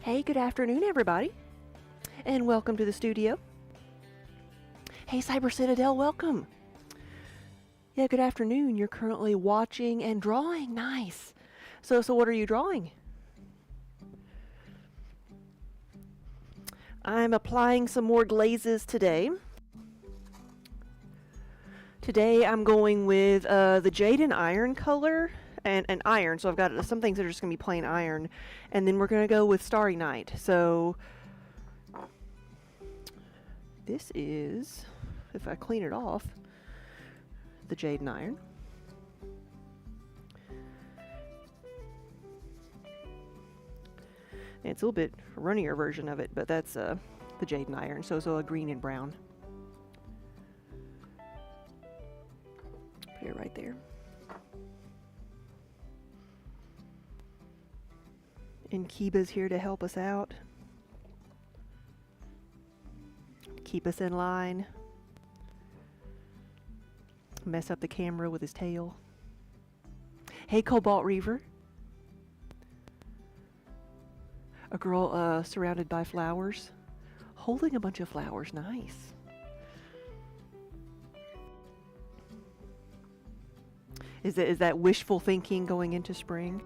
Hey, good afternoon, everybody, and welcome to the studio. Hey, Cyber Citadel, welcome. Yeah, good afternoon. You're currently watching and drawing. Nice. So what are you drawing? I'm applying some more glazes today. Today I'm going with the jade and iron color and iron. So I've got some things that are just going to be plain iron. And then we're going to go with Starry Night. So this is, if I clean it off, the jade and iron. And it's a little bit runnier version of it, but that's the jade and iron. So a green and brown. Put it right there. And Kiba's here to help us out. Keep us in line. Mess up the camera with his tail. Hey, Cobalt Reaver. A girl surrounded by flowers. Holding a bunch of flowers. Nice. Is that wishful thinking going into spring?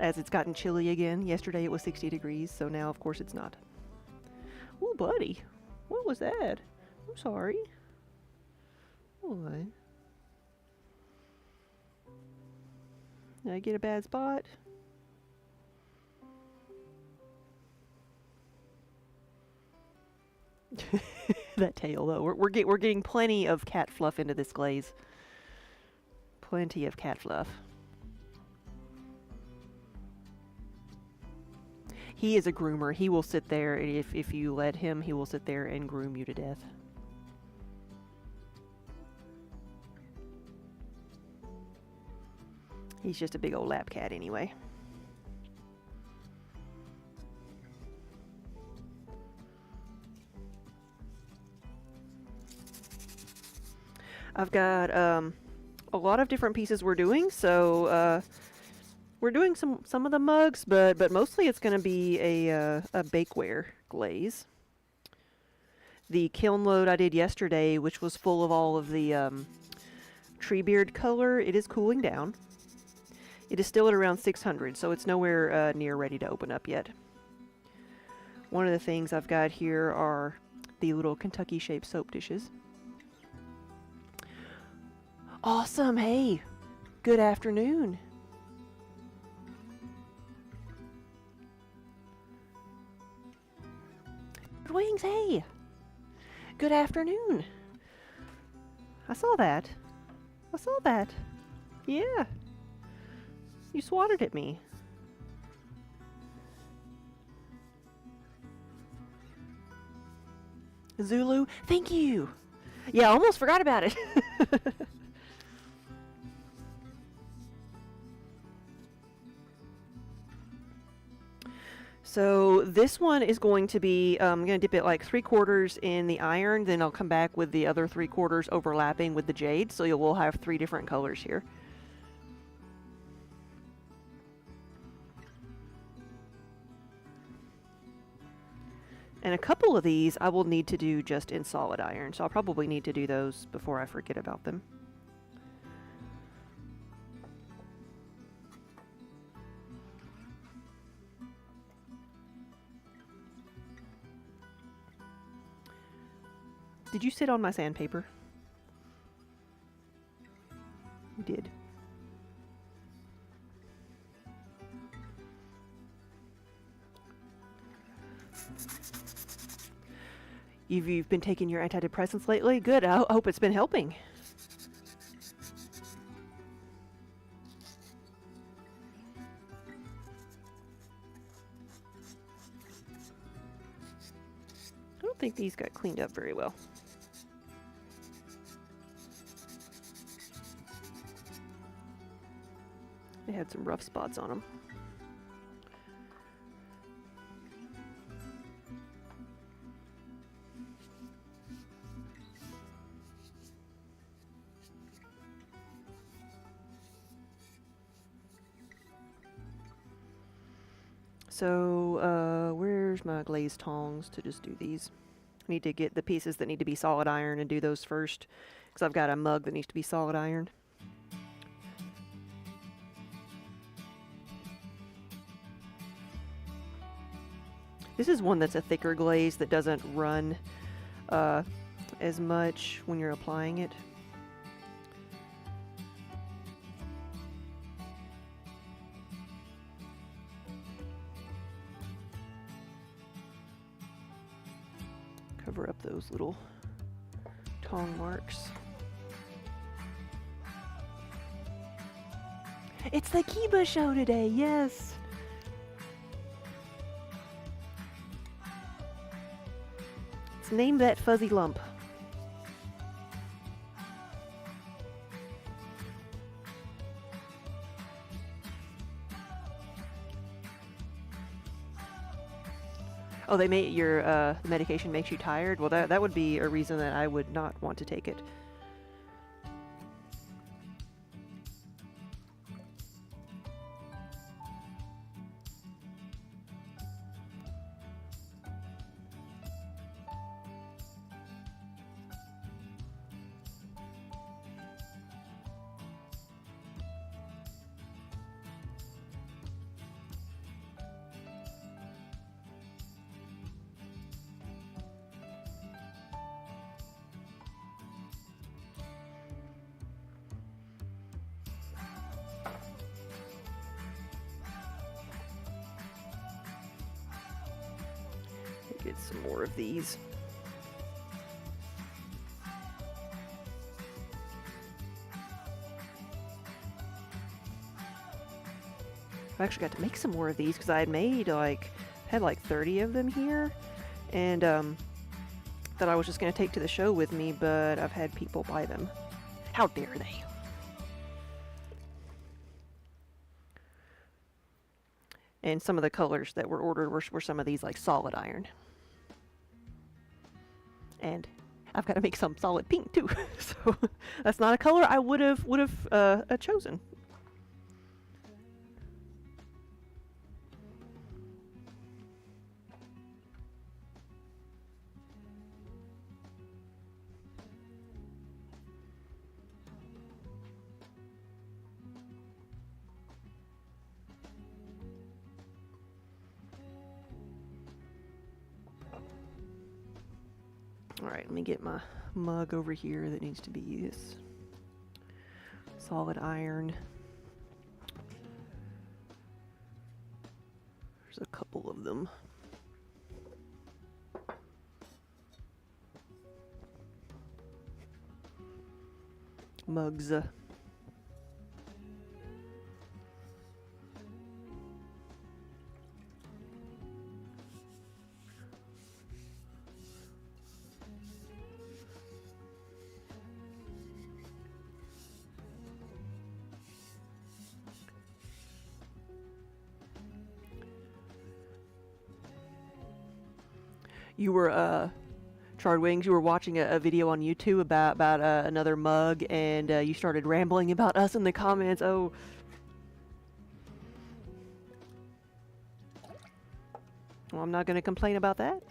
As it's gotten chilly again. Yesterday it was 60 degrees, so now of course it's not. Oh, buddy. What was that? I'm sorry. What? Did I get a bad spot? That tail, though. We're getting plenty of cat fluff into this glaze. Plenty of cat fluff. He is a groomer. He will sit there, and if you let him, he will sit there and groom you to death. He's just a big old lap cat anyway. I've got a lot of different pieces we're doing, so we're doing some of the mugs, but mostly it's going to be a bakeware glaze. The kiln load I did yesterday, which was full of all of the Treebeard color, it is cooling down. It is still at around 600, so it's nowhere near ready to open up yet. One of the things I've got here are the little Kentucky-shaped soap dishes. Awesome! Hey! Good afternoon! Wings, hey! Good afternoon! I saw that. I saw that. Yeah. You swatted at me. Zulu, thank you! Yeah, I almost forgot about it. So this one is going to be, I'm going to dip it like 3/4 in the iron, then I'll come back with the other 3/4 overlapping with the jade, so we'll have 3 different colors here. And a couple of these I will need to do just in solid iron, so I'll probably need to do those before I forget about them. Did you sit on my sandpaper? You did. You've been taking your antidepressants lately? Good. I hope it's been helping. I don't think these got cleaned up very well. They had some rough spots on them. So, where's my glaze tongs to just do these? I need to get the pieces that need to be solid iron and do those first, because I've got a mug that needs to be solid iron. This is one that's a thicker glaze that doesn't run as much when you're applying it. Cover up those little tong marks. It's the Kiba show today, yes! Let's name that fuzzy lump. Oh, they made your medication makes you tired? Well, that would be a reason that I would not want to take it. Get some more of these. I actually got to make some more of these because I had made had like 30 of them here, and that I was just going to take to the show with me, but I've had people buy them. How dare they? And some of the colors that were ordered were some of these like solid iron. And I've got to make some solid pink too. So that's not a color I would have chosen. All right, let me get my mug over here that needs to be this solid iron. There's a couple of them. Mugs. You were, Charred Wings, you were watching a video on YouTube about another mug, and you started rambling about us in the comments. Oh. Well, I'm not going to complain about that.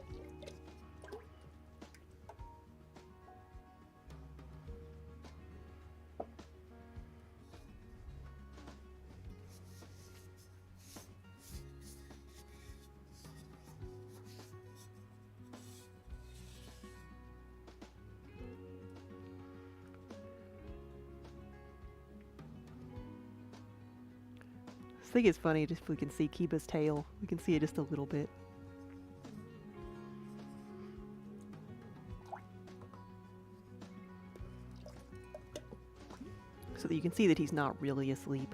I think it's funny just if we can see Kiba's tail. We can see it just a little bit. So that you can see that he's not really asleep.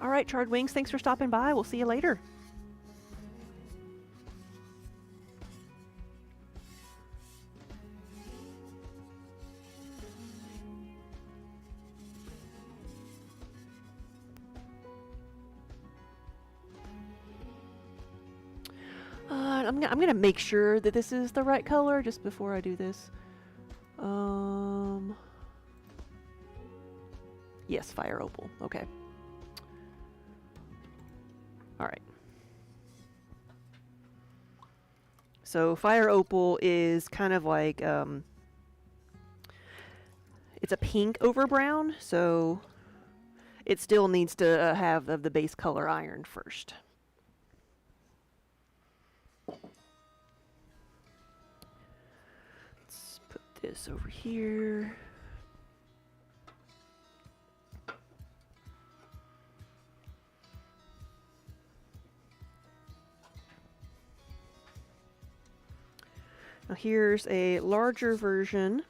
All right, Charred Wings, thanks for stopping by. We'll see you later. I'm gonna make sure that this is the right color just before I do this. Yes, fire opal. Okay. All right. So fire opal is kind of like it's a pink over brown, so it still needs to have the base color ironed first. Let's put this over here. Now here's a larger version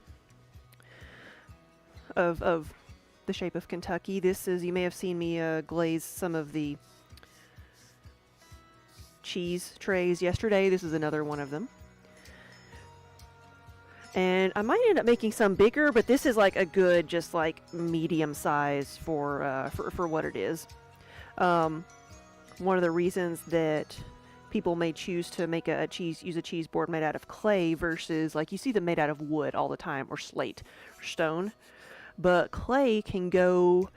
of the shape of Kentucky. This is, you may have seen me glaze some of the cheese trays yesterday. This is another one of them. And I might end up making some bigger, but this is like a good, just like medium size for what it is. One of the reasons that people may choose to make use a cheese board made out of clay versus, like, you see them made out of wood all the time, or slate or stone. But clay can go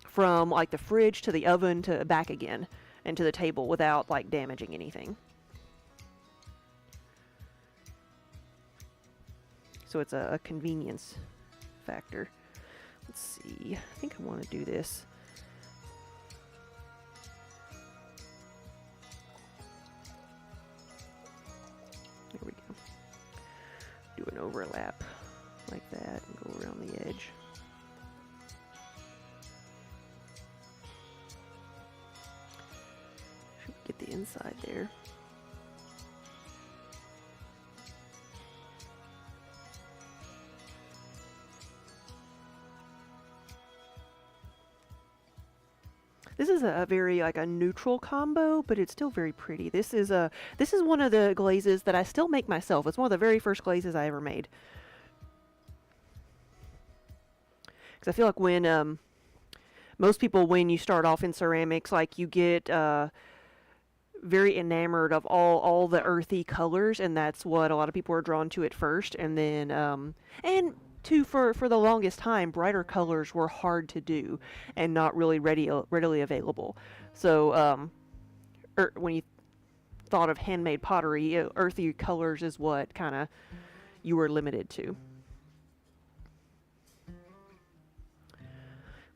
from like the fridge to the oven to back again and to the table without like damaging anything. So it's a convenience factor. Let's see, I think I want to do this. There we go. Do an overlap like that and go around the edge. Should get the inside there. This is a very like a neutral combo, but it's still very pretty. This is one of the glazes that I still make myself. It's one of the very first glazes I ever made. Because I feel like when most people, when you start off in ceramics, like you get very enamored of all the earthy colors, and that's what a lot of people are drawn to at first. And then for the longest time, brighter colors were hard to do and not really readily available. So when you thought of handmade pottery, earthy colors is what kind of you were limited to.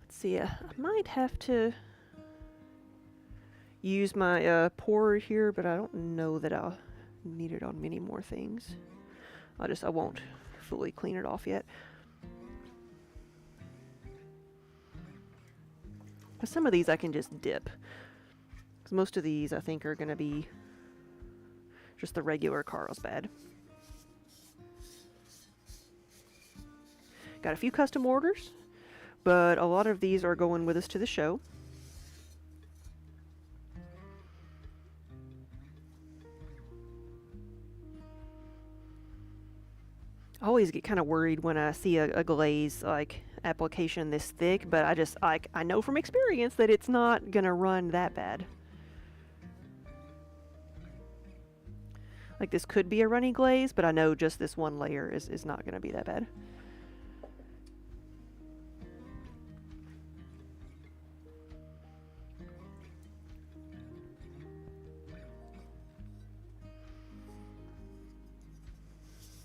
Let's see, I might have to use my pourer here, but I don't know that I'll need it on many more things. I won't fully clean it off yet. But some of these I can just dip, because most of these I think are going to be just the regular Carlsbad. Got a few custom orders, but a lot of these are going with us to the show. I always get kind of worried when I see a glaze like application this thick, but I know from experience that it's not gonna run that bad. Like, this could be a runny glaze, but I know just this one layer is not gonna be that bad.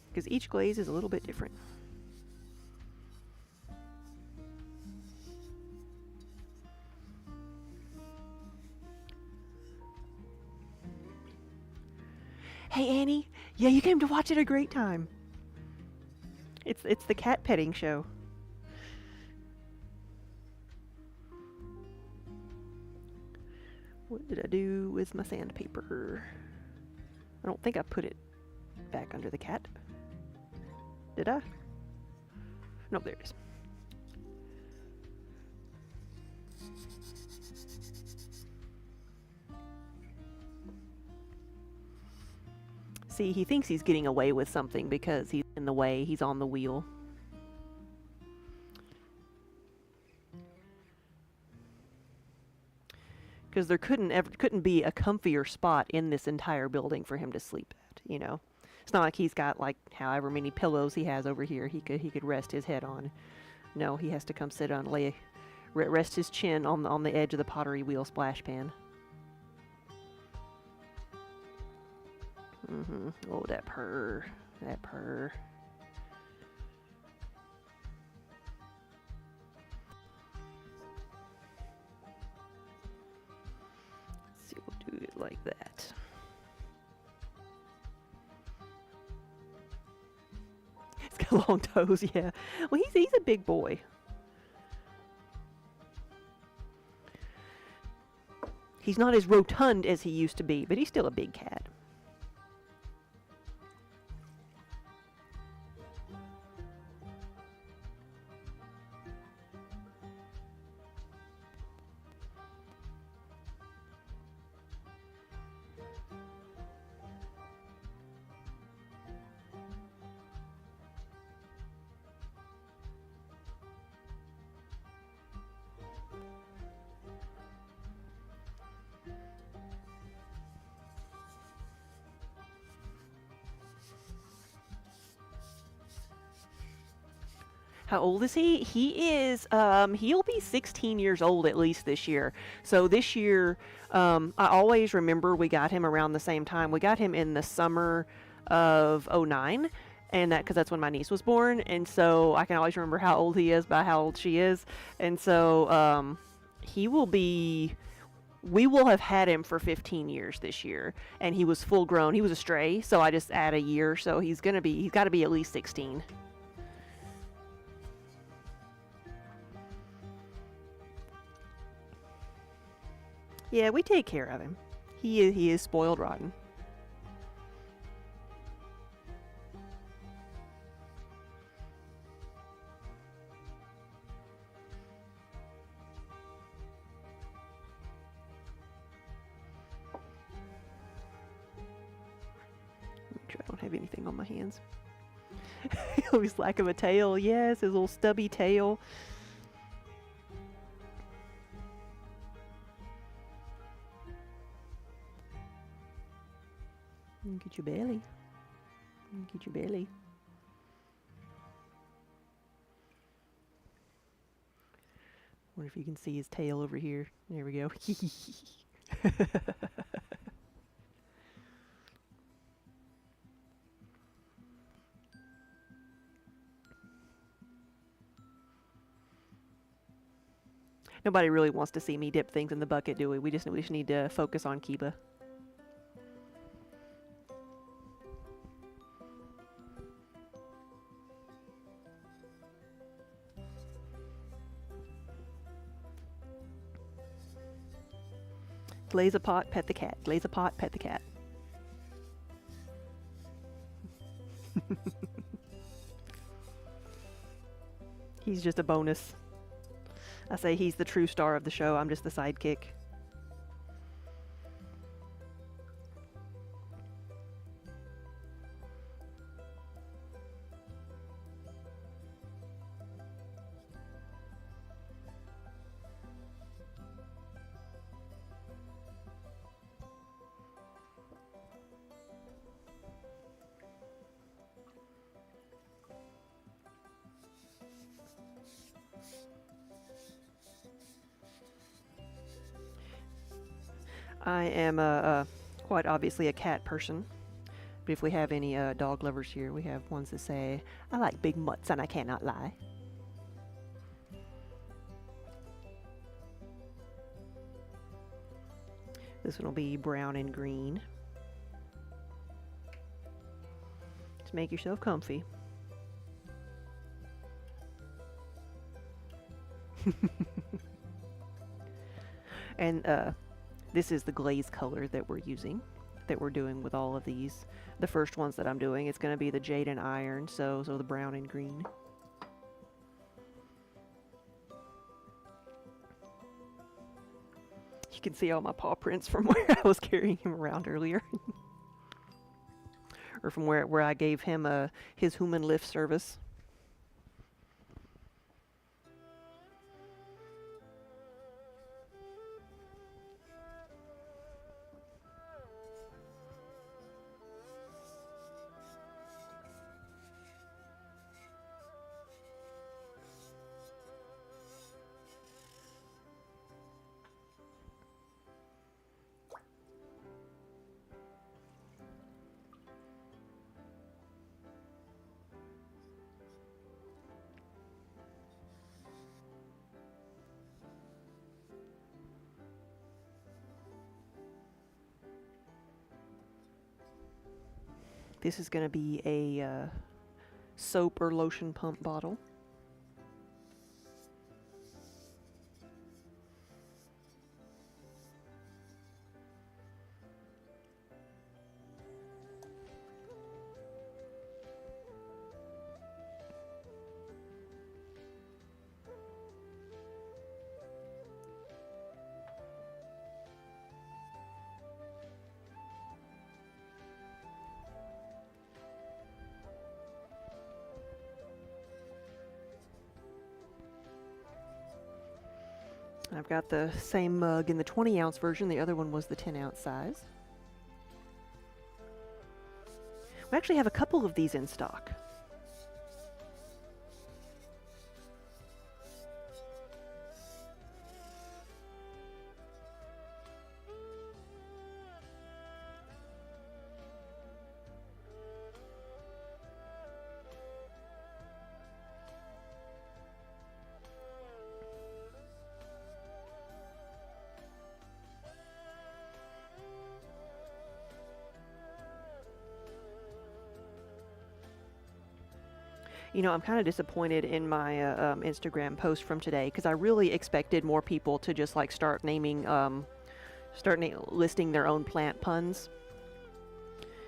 Because each glaze is a little bit different. Hey Annie, yeah, you came to watch at a great time. It's the cat petting show. What did I do with my sandpaper? I don't think I put it back under the cat. Did I? No, there it is. See, he thinks he's getting away with something because he's in the way, he's on the wheel. because there couldn't be a comfier spot in this entire building for him to sleep at. You know, it's not like he's got like however many pillows he has over here. He could rest his head on. No, he has to come sit on rest his chin on the edge of the pottery wheel splash pan. Oh, that purr, that purr. Let's see, we'll do it like that. He's got long toes, yeah. Well, he's a big boy. He's not as rotund as he used to be, but he's still a big cat. How old is he? He'll be 16 years old at least this year. So this year, I always remember we got him around the same time. We got him in the summer of '09, and because that's when my niece was born. And so I can always remember how old he is by how old she is. And so he will be, we will have had him for 15 years this year. And he was full grown. He was a stray, so I just add a year. So he's got to be at least 16. Yeah, we take care of him. He is spoiled rotten. Make sure I don't have anything on my hands. His lack of a tail. Yes, his little stubby tail. Get your belly. Get your belly. Wonder if you can see his tail over here. There we go. Nobody really wants to see me dip things in the bucket, do we? We just need to focus on Kiba. Glaze a pot, pet the cat. Glaze a pot, pet the cat. He's just a bonus. I say he's the true star of the show. I'm just the sidekick. I am quite obviously a cat person. But if we have any dog lovers here, we have ones that say, I like big mutts and I cannot lie. This one will be brown and green. Just make yourself comfy. And this is the glaze color that we're using, that we're doing with all of these. The first ones that I'm doing, it's going to be the jade and iron, so the brown and green. You can see all my paw prints from where I was carrying him around earlier. Or from where I gave him his human lift service. This is going to be a soap or lotion pump bottle. I've got the same mug in the 20-ounce version. The other one was the 10-ounce size. We actually have a couple of these in stock. You know, I'm kind of disappointed in my Instagram post from today because I really expected more people to just like start naming, listing their own plant puns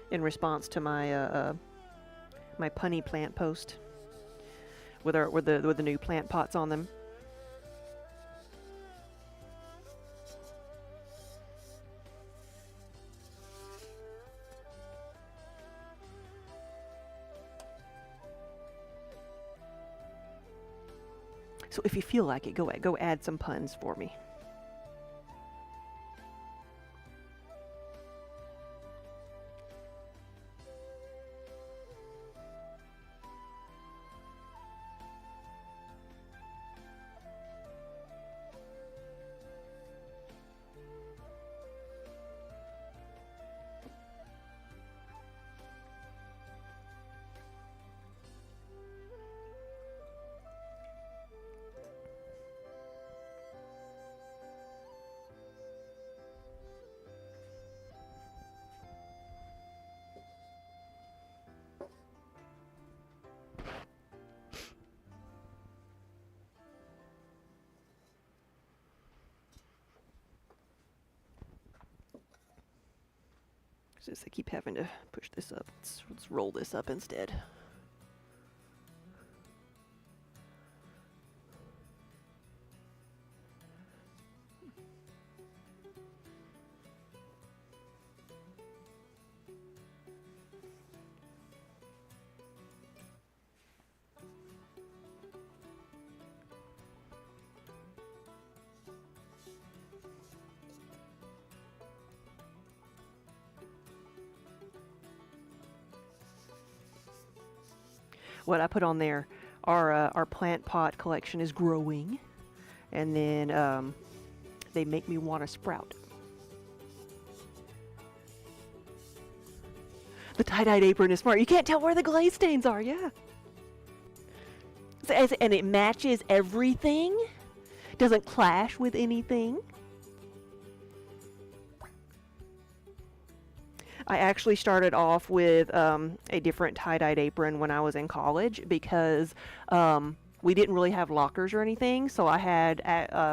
in response to my my punny plant post with the new plant pots on them. So if you feel like it, go add some puns for me. Since I keep having to push this up, let's roll this up instead. What I put on there, our plant pot collection is growing, and then they make me want to sprout. The tie-dyed apron is smart. You can't tell where the glaze stains are, yeah. And it matches everything. Doesn't clash with anything. I actually started off with a different tie-dyed apron when I was in college because we didn't really have lockers or anything. So I had,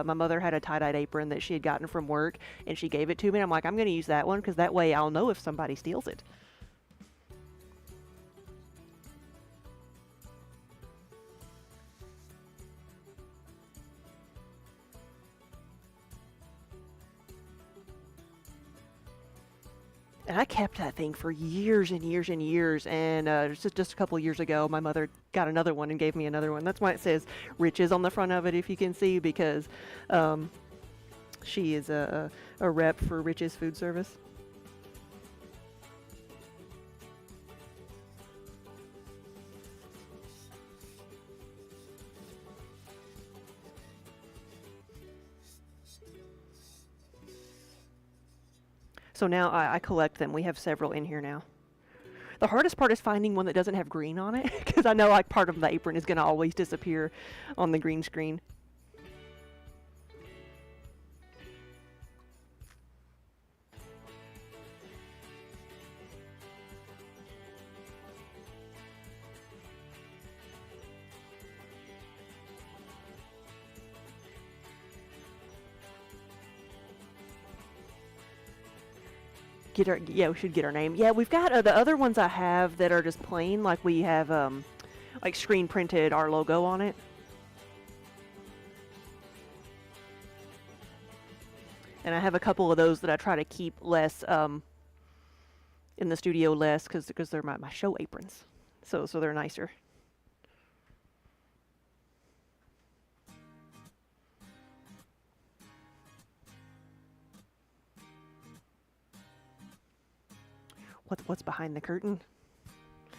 my mother had a tie-dyed apron that she had gotten from work, and she gave it to me. I'm like, I'm going to use that one because that way I'll know if somebody steals it. And I kept that thing for years and years and years. And just a couple years ago, my mother got another one and gave me another one. That's why it says Riches on the front of it, if you can see, because she is a rep for Riches Food Service. So now I collect them. We have several in here now. The hardest part is finding one that doesn't have green on it, because I know like part of the apron is going to always disappear on the green screen. Yeah, we should get our name. Yeah, we've got the other ones I have that are just plain, like we have like screen printed our logo on it. And I have a couple of those that I try to keep less in the studio less because they're my show aprons. So they're nicer. What's behind the curtain?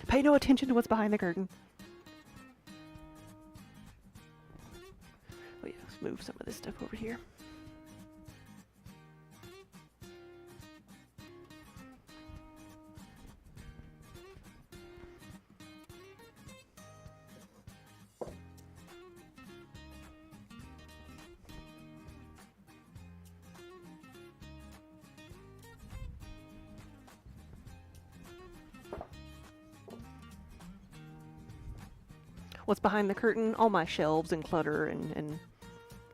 Pay no attention to what's behind the curtain. Oh yeah, let's move some of this stuff over here. What's behind the curtain? All my shelves and clutter and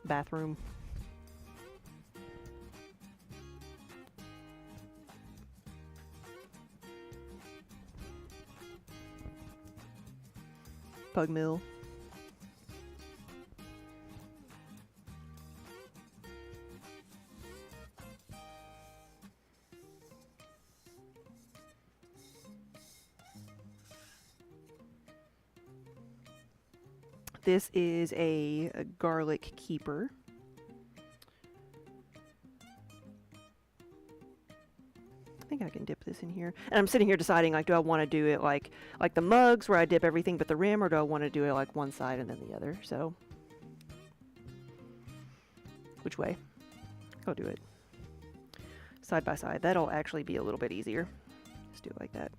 bathroom. Pug mill. This is a garlic keeper. I think I can dip this in here. And I'm sitting here deciding, like, do I want to do it like the mugs where I dip everything but the rim, or do I want to do it like one side and then the other? So, which way? I'll do it side by side. That'll actually be a little bit easier. Let's do it like that.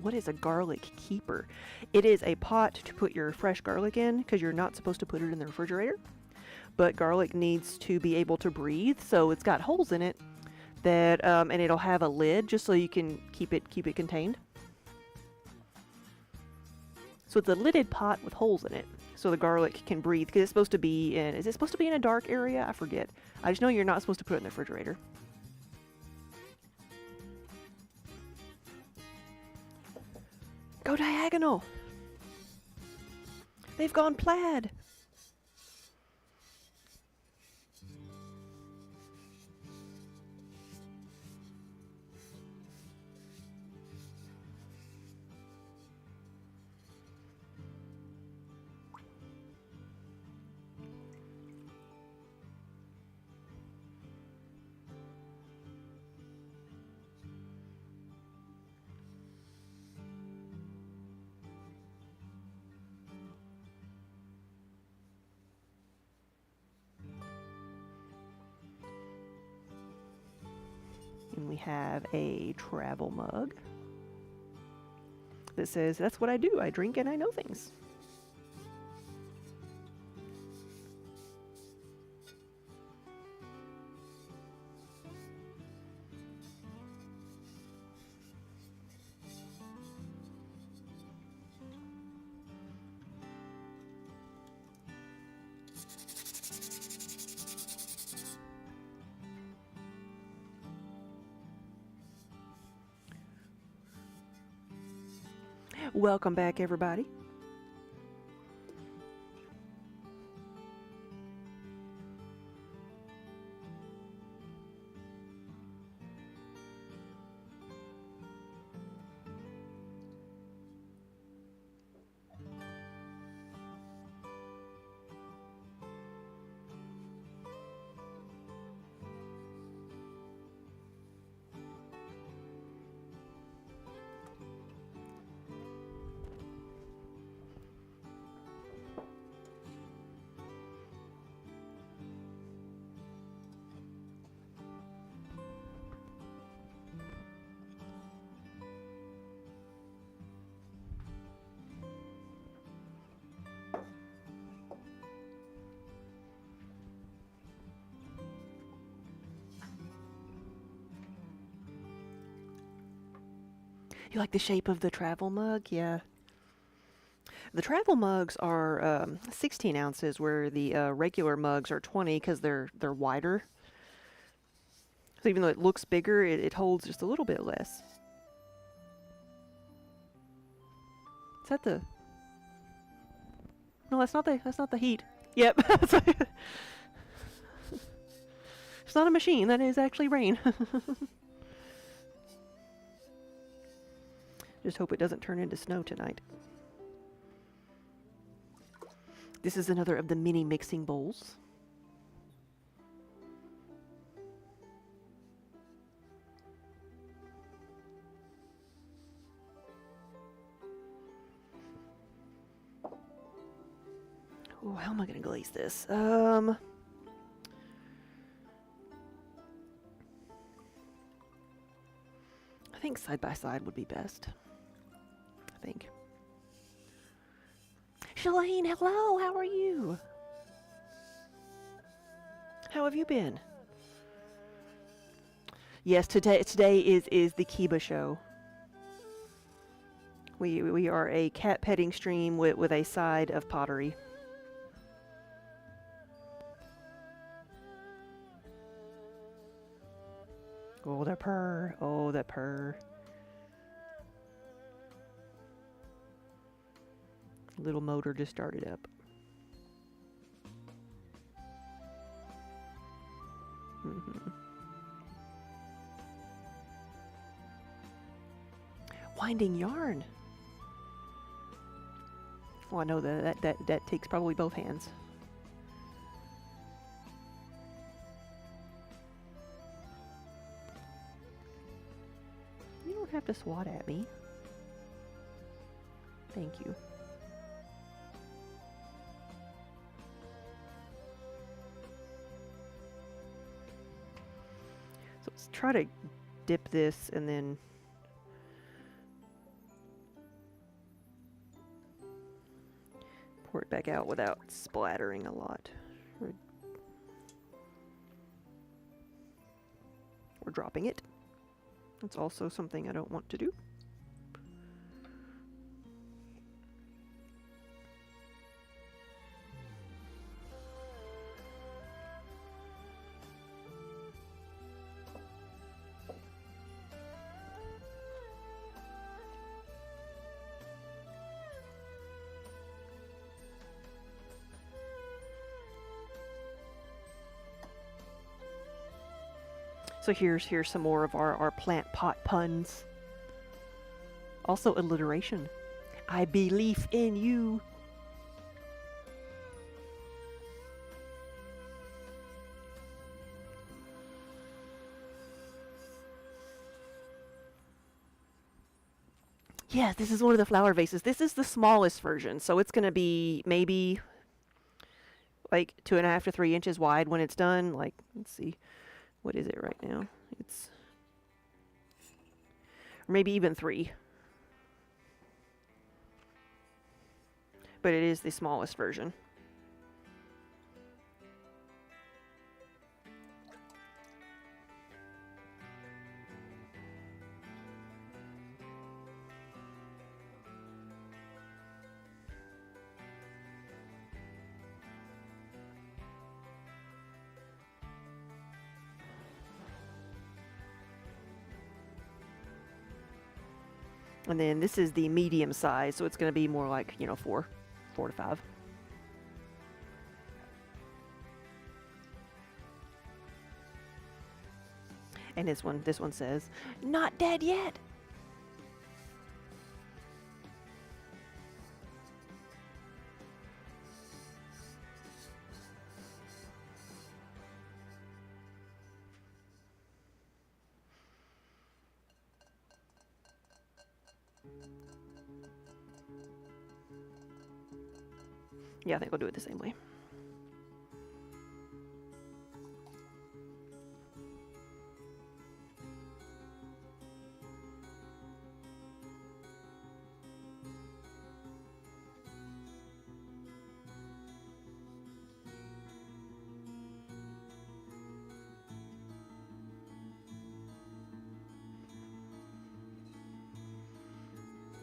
What is a garlic keeper? It is a pot to put your fresh garlic in because you're not supposed to put it in the refrigerator. But garlic needs to be able to breathe, so it's got holes in it that, and it'll have a lid just so you can keep it contained. So it's a lidded pot with holes in it, so the garlic can breathe. Because it's supposed to be in. Is it supposed to be in a dark area? I forget. I just know you're not supposed to put it in the refrigerator. Go diagonal. They've gone plaid. And we have a travel mug that says, "That's what I do. I drink and I know things." Welcome back, everybody. You like the shape of the travel mug? Yeah. The travel mugs are 16 ounces, where the regular mugs are 20 because they're wider. So even though it looks bigger, it holds just a little bit less. Is that the? No, that's not the heat. Yep. It's not a machine. That is actually rain. Just hope it doesn't turn into snow tonight. This is another of the mini mixing bowls. Oh, how am I going to glaze this? I think side by side would be best. I think. Shalane, hello, how are you? How have you been? Yes, today is the Kiba show. We are a cat petting stream with a side of pottery. Oh, the purr. Oh, the purr. Little motor just started up. Winding yarn. Well, I know that takes probably both hands. You don't have to swat at me. Thank you. So let's try to dip this and then pour it back out without splattering a lot. Or dropping it. That's also something I don't want to do. So here's some more of our plant pot puns. Also alliteration. I believe in you. Yeah, this is one of the flower vases. This is the smallest version, so it's gonna be maybe like 2.5 to 3 inches wide when it's done. Like, let's see. What is it right now? It's maybe even 3. But it is the smallest version. And then this is the medium size, so it's going to be more like, 4 to 5. And this one says, "Not dead yet." Yeah, I think we'll do it the same way.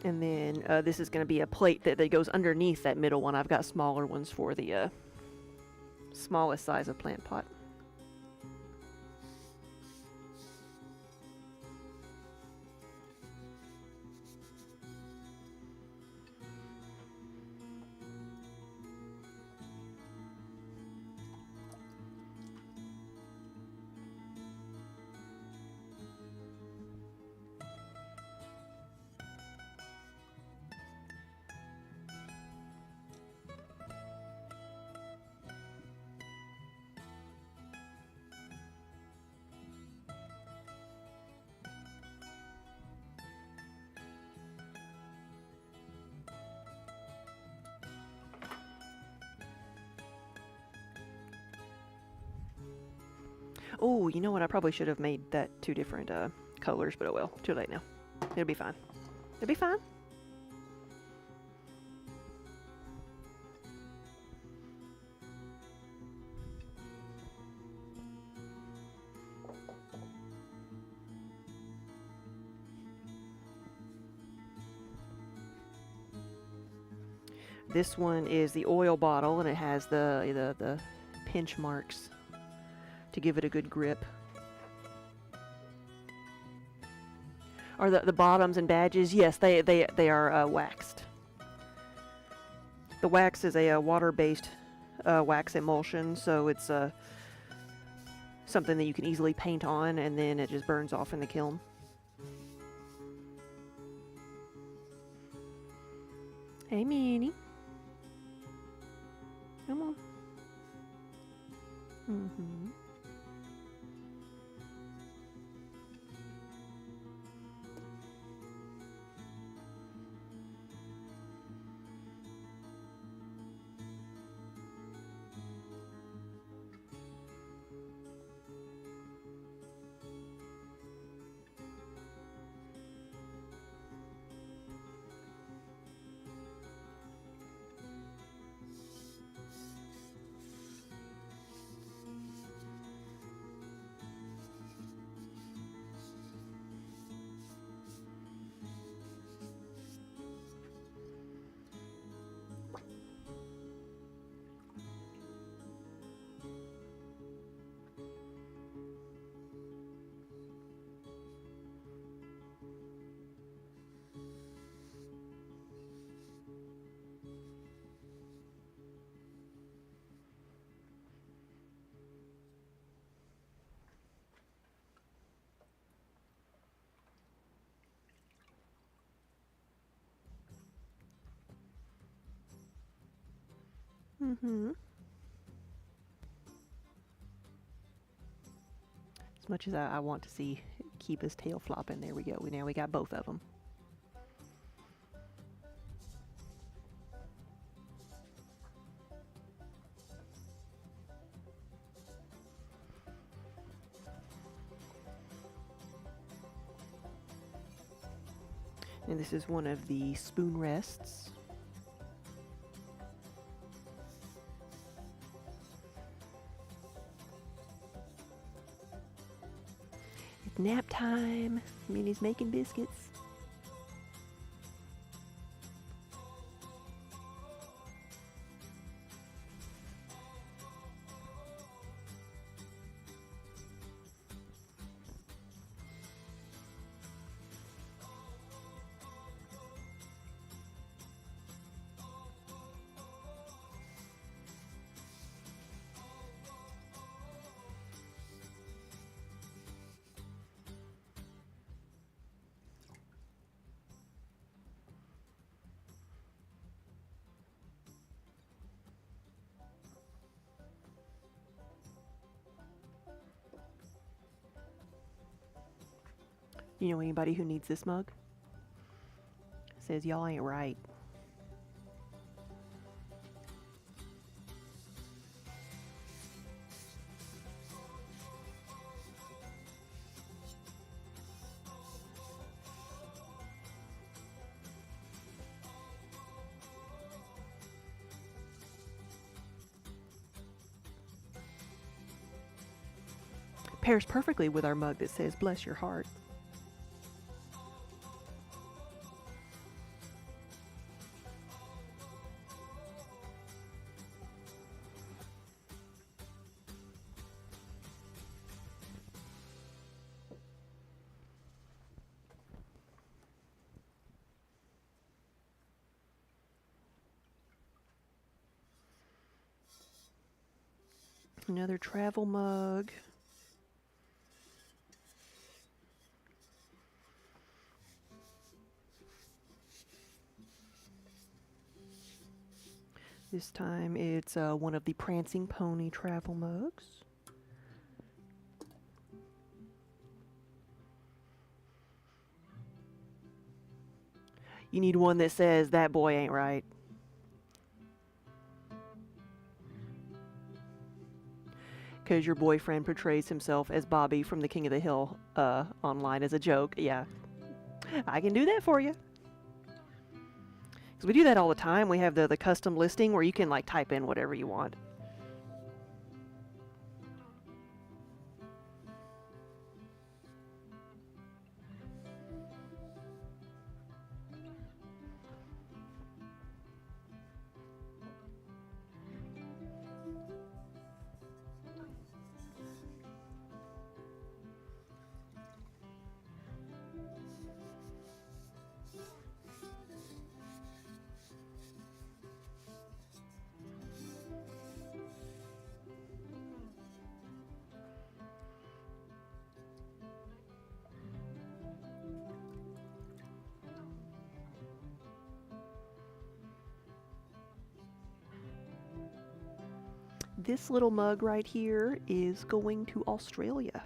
And then this is going to be a plate that goes underneath that middle one. I've got smaller ones for the smallest size of plant pot. Oh, you know what? I probably should have made that two different colors, but oh well. Too late now. It'll be fine. It'll be fine. This one is the oil bottle, and it has the pinch marks to give it a good grip. Are the bottoms and badges? Yes, they are waxed. The wax is a water-based wax emulsion, so it's something that you can easily paint on, and then it just burns off in the kiln. Hey, Minnie. Come on. Mm-hmm. Mm-hmm. As much as I want to see Kiba's tail flopping, there we go. Now we got both of them. And this is one of the spoon rests. It's nap time. Minnie's making biscuits. You know anybody who needs this mug? Says y'all ain't right. Pairs perfectly with our mug that says bless your heart. Another travel mug. This time it's one of the Prancing Pony travel mugs. You need one that says, "That boy ain't right." Because your boyfriend portrays himself as Bobby from The King of the Hill online as a joke. Yeah, I can do that for you. Because we do that all the time. We have the custom listing where you can like type in whatever you want. This little mug right here is going to Australia.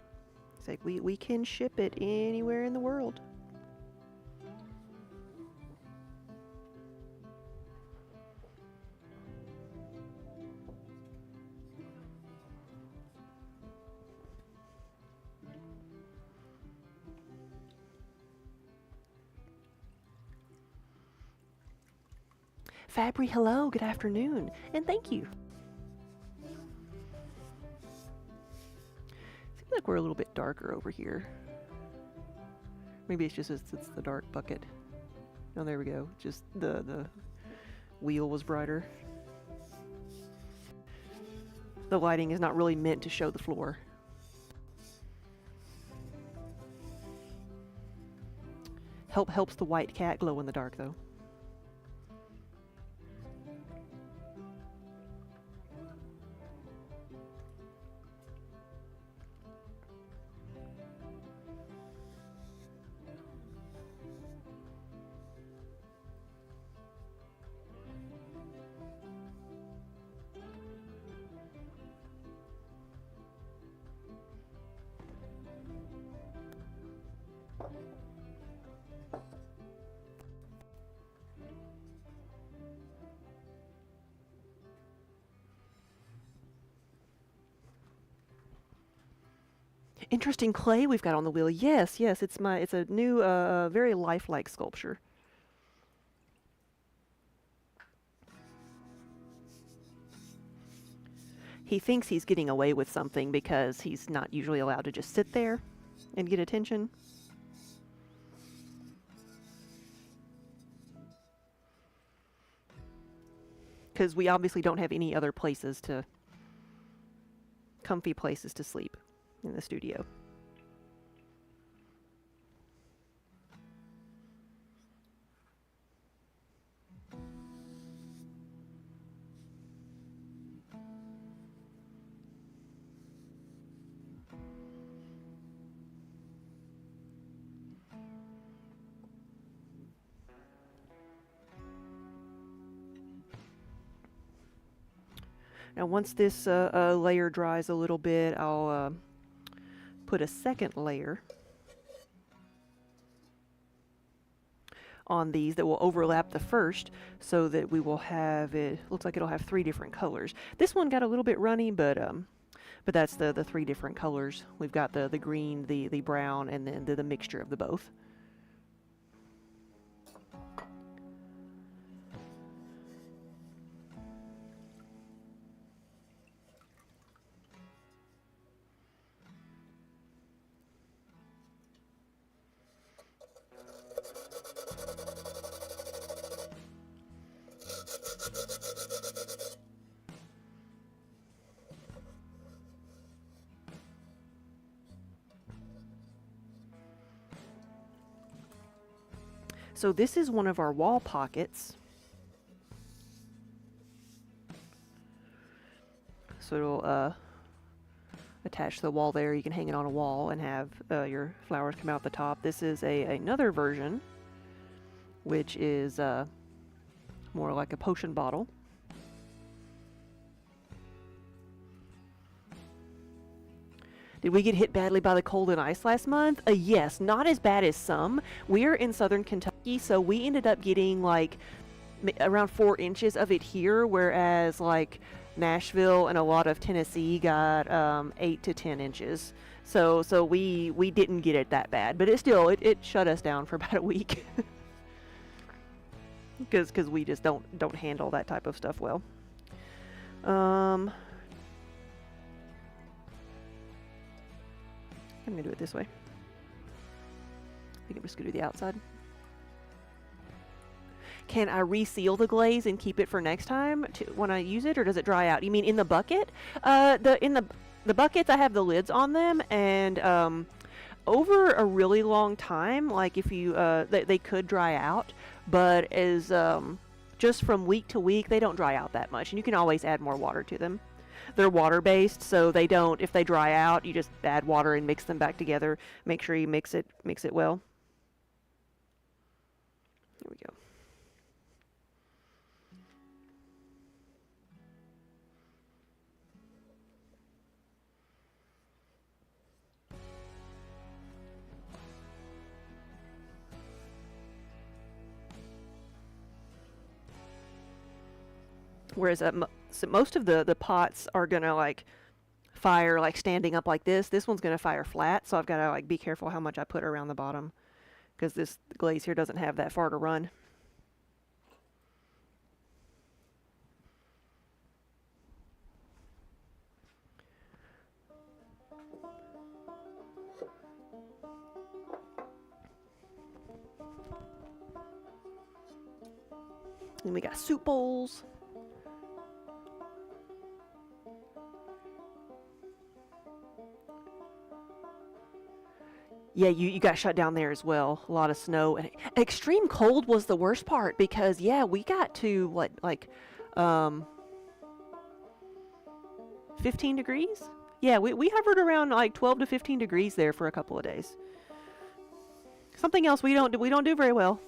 It's like we can ship it anywhere in the world. Fabry, hello, good afternoon, and thank you. Seems like we're a little bit darker over here. Maybe it's just it's the dark bucket. Oh, there we go. Just the wheel was brighter. The lighting is not really meant to show the floor. Helps the white cat glow in the dark, though. Interesting clay we've got on the wheel. Yes, it's a new, very lifelike sculpture. He thinks he's getting away with something because he's not usually allowed to just sit there and get attention. Because we obviously don't have any other comfy places to sleep in the studio. Now once this layer dries a little bit, I'll put a second layer on these that will overlap the first, so that we will have it. Looks like it'll have 3 different colors. This one got a little bit runny, but that's the 3 different colors. We've got the green, the brown, and then the mixture of the both. So this is one of our wall pockets. So it'll attached to the wall there. You can hang it on a wall and have your flowers come out the top. This is another version, which is more like a potion bottle. Did we get hit badly by the cold and ice last month? Yes, not as bad as some. We're in southern Kentucky, so we ended up getting like around 4 inches of it here, whereas like Nashville and a lot of Tennessee got 8 to 10 inches. So we didn't get it that bad, but it shut us down for about a week because we just don't handle that type of stuff well. I'm gonna do it this way. I think I'm just gonna do the outside. Can I reseal the glaze and keep it for next time when I use it, or does it dry out? You mean in the bucket? In the buckets, I have the lids on them, and over a really long time, like if you they could dry out, but as just from week to week, they don't dry out that much, and you can always add more water to them. They're water-based, so they don't. If they dry out, you just add water and mix them back together. Make sure you mix it well. There we go. Whereas so most of the pots are gonna like fire like standing up like this. This one's gonna fire flat, so I've got to like be careful how much I put around the bottom, because this glaze here doesn't have that far to run. And we got soup bowls. Yeah, you got shut down there as well. A lot of snow, and extreme cold was the worst part, because yeah, we got to what, like 15 degrees? Yeah, we hovered around like 12 to 15 degrees there for a couple of days. Something else we don't do very well.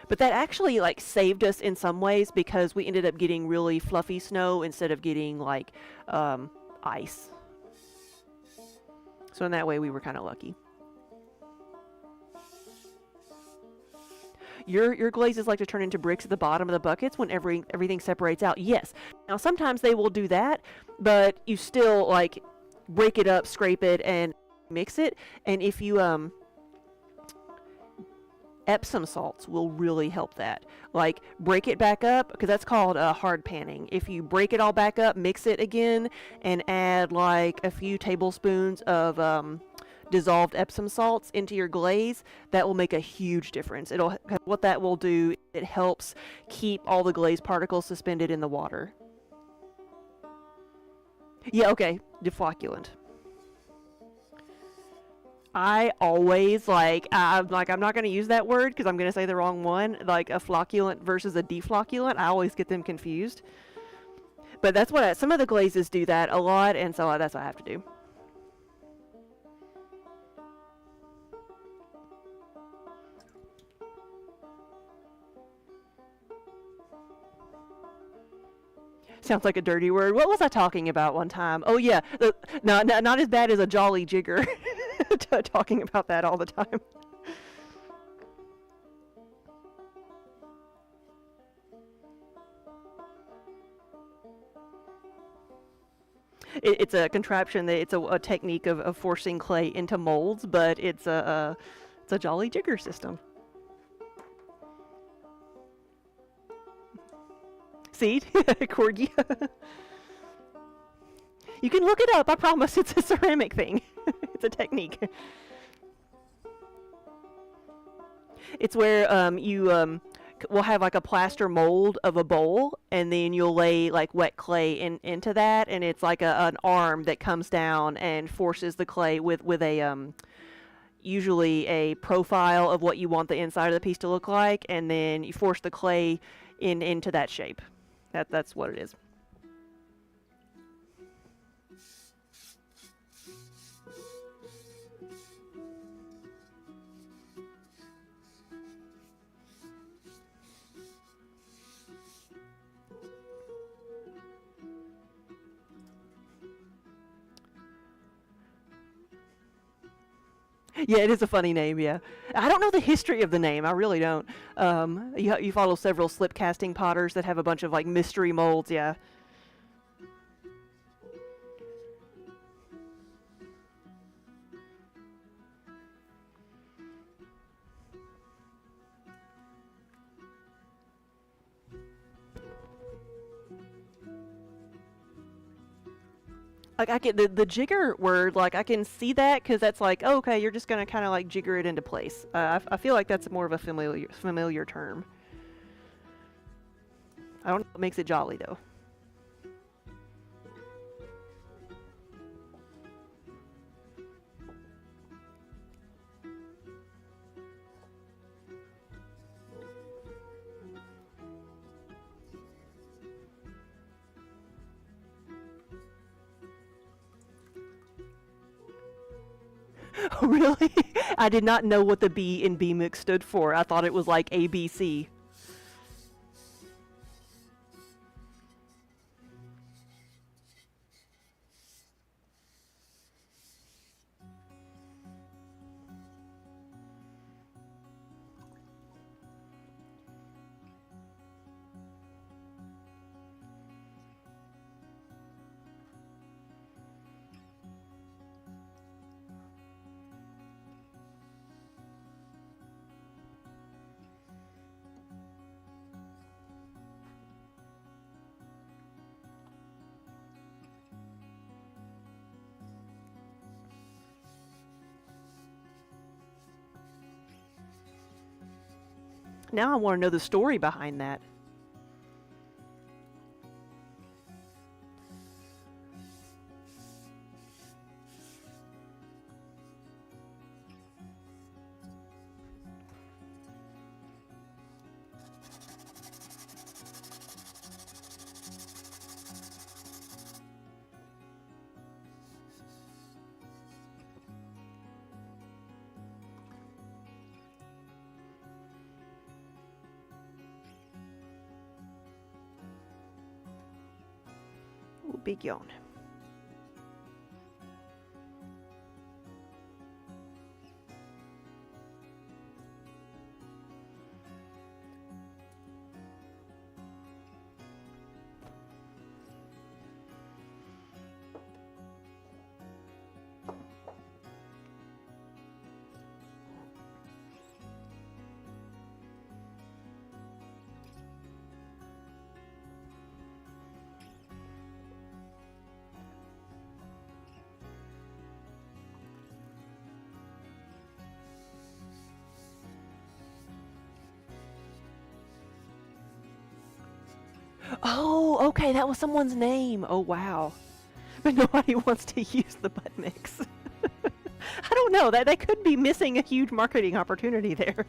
But that actually like saved us in some ways, because we ended up getting really fluffy snow instead of getting like ice. So in that way, we were kind of lucky. Your glazes like to turn into bricks at the bottom of the buckets when everything separates out. Yes. Now sometimes they will do that, but you still like break it up, scrape it, and mix it. And if you Epsom salts will really help that. Like, break it back up, because that's called hard panning. If you break it all back up, mix it again, and add like a few tablespoons of dissolved Epsom salts into your glaze, that will make a huge difference. What that will do, it helps keep all the glaze particles suspended in the water. Yeah, okay, deflocculant. I always I'm not going to use that word because I'm going to say the wrong one. Like a flocculant versus a deflocculant, I always get them confused. But that's what some of the glazes do that a lot, and so that's what I have to do. Sounds like a dirty word. What was I talking about one time? Oh yeah, no, not as bad as a jolly jigger. Talking about that all the time. It's a contraption that it's a technique of forcing clay into molds, but it's a jolly jigger system. See, corgi. You can look it up. I promise, it's a ceramic thing. It's a technique. It's where you will have like a plaster mold of a bowl, and then you'll lay like wet clay into that, and it's like an arm that comes down and forces the clay with a usually a profile of what you want the inside of the piece to look like, and then you force the clay into that shape. That's what it is. Yeah, it is a funny name, yeah. I don't know the history of the name, I really don't. You follow several slip casting potters that have a bunch of like mystery molds, yeah. Like I get the jigger word, like I can see that because that's like, oh, okay, you're just gonna kind of like jigger it into place. I feel like that's more of a familiar term. I don't know what makes it jolly though. Oh, really? I did not know what the B in B mix stood for. I thought it was like ABC. Now I want to know the story behind that. Ooh, big yawn. Oh, okay, that was someone's name. Oh, wow. But nobody wants to use the butt mix. I don't know. That they could be missing a huge marketing opportunity there.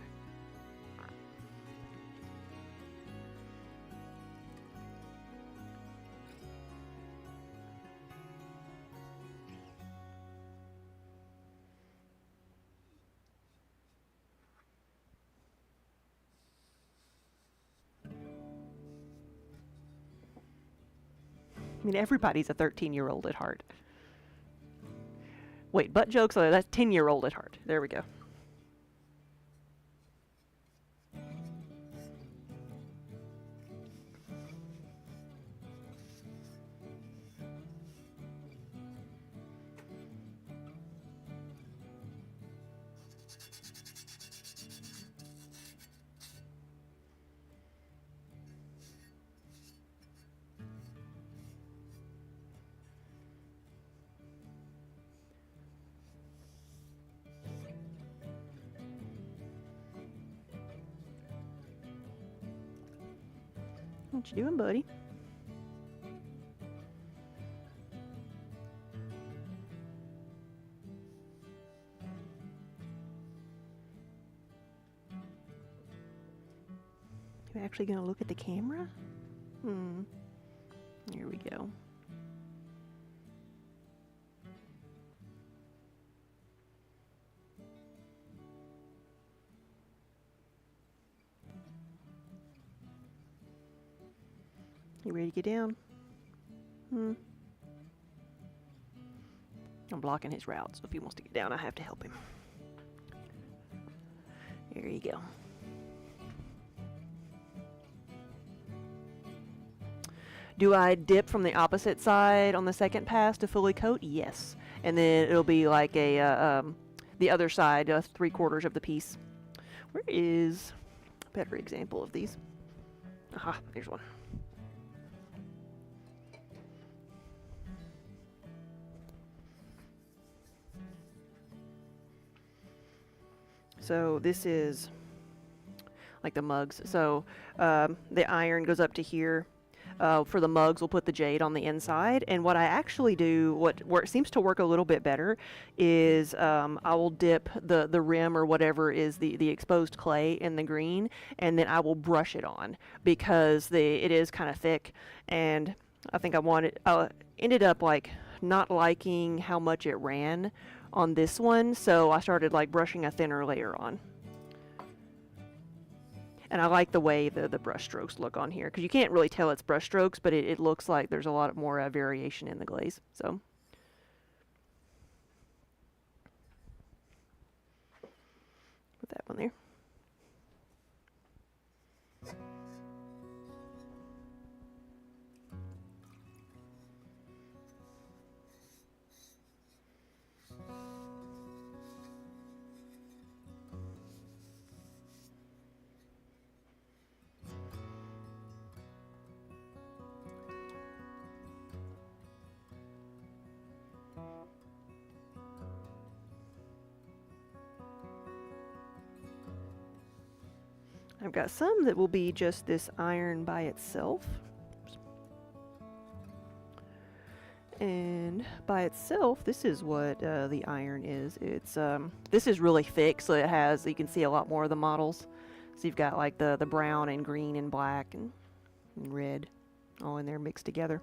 I mean, everybody's a 13-year-old at heart. Wait, butt jokes? Oh, that's 10-year-old at heart. There we go. What you doing, buddy? You actually gonna look at the camera? Hmm. Here we go. You ready to get down? Hmm. I'm blocking his route, so if he wants to get down, I have to help him. There you go. Do I dip from the opposite side on the second pass to fully coat? Yes. And then it'll be like the other side, 3/4 of the piece. Where is a better example of these? Aha, here's one. So this is like the mugs. So the iron goes up to here. For the mugs, we'll put the jade on the inside. And what I actually do, what seems to work a little bit better, is I will dip the rim or whatever is the exposed clay in the green, and then I will brush it on because it is kind of thick. And I think I ended up like not liking how much it ran on this one, so I started like brushing a thinner layer on. And I like the way the brush strokes look on here, because you can't really tell it's brush strokes, but it looks like there's a lot more variation in the glaze. So put that one there. I've got some that will be just this iron by itself. And by itself, this is what the iron is. It's this is really thick, so it has, you can see a lot more of the models. So you've got like the brown and green and black and red all in there mixed together.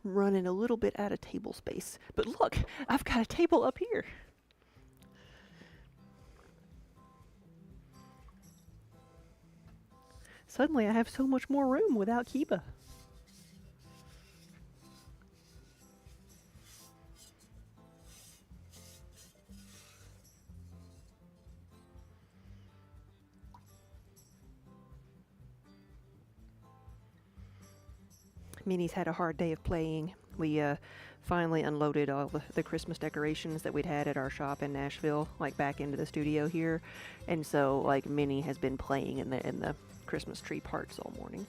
Running a little bit out of table space. But look, I've got a table up here. Suddenly I have so much more room without Kiba. Minnie's had a hard day of playing. We finally unloaded all the Christmas decorations that we'd had at our shop in Nashville, like back into the studio here, and so like Minnie has been playing in the Christmas tree parts all morning.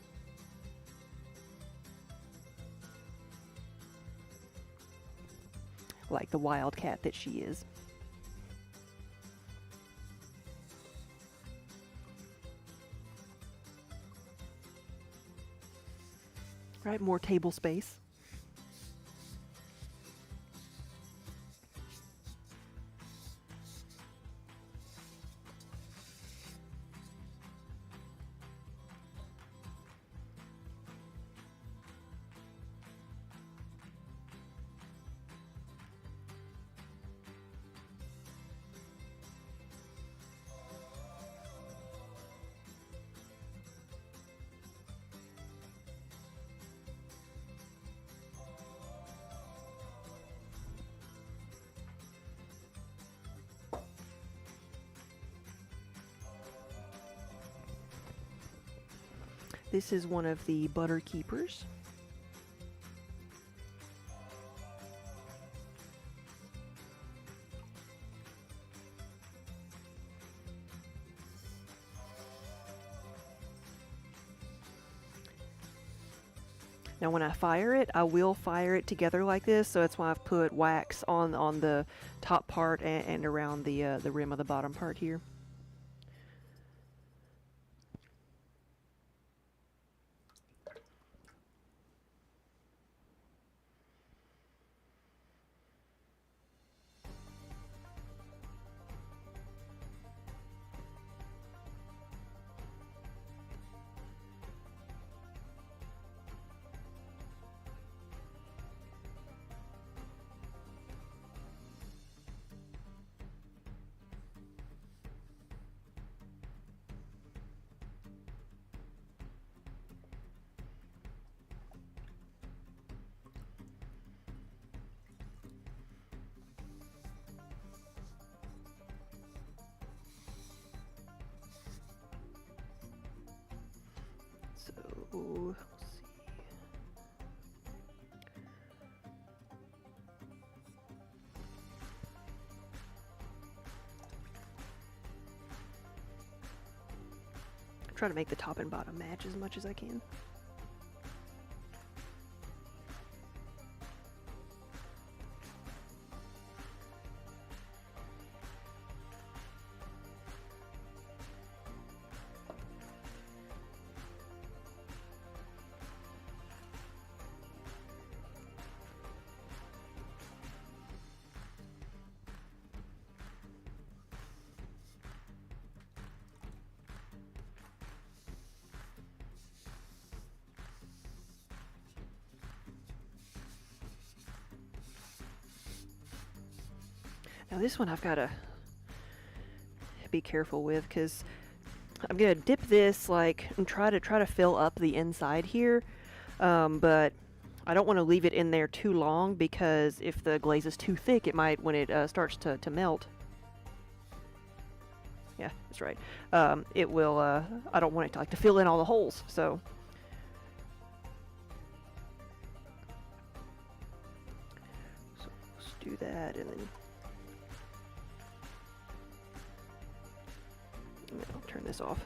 Like the wildcat that she is. Right, more table space. This is one of the butter keepers. Now when I fire it, I will fire it together like this, so that's why I've put wax on the top part and around the rim of the bottom part here. So, let's see. Try to make the top and bottom match as much as I can. Now this one I've got to be careful with, because I'm gonna dip this like and try to fill up the inside here, but I don't want to leave it in there too long, because if the glaze is too thick, it might, when it starts to melt. Yeah, that's right. It will. I don't want it to to fill in all the holes. So. Let's do that, and then I'll turn this off.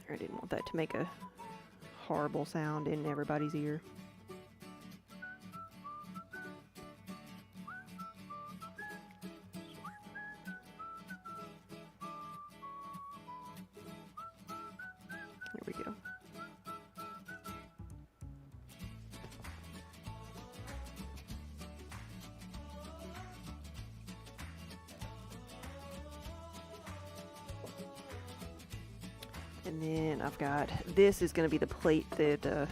I didn't want that to make a horrible sound in everybody's ear. There we go. And then I've got, this is going to be the plate that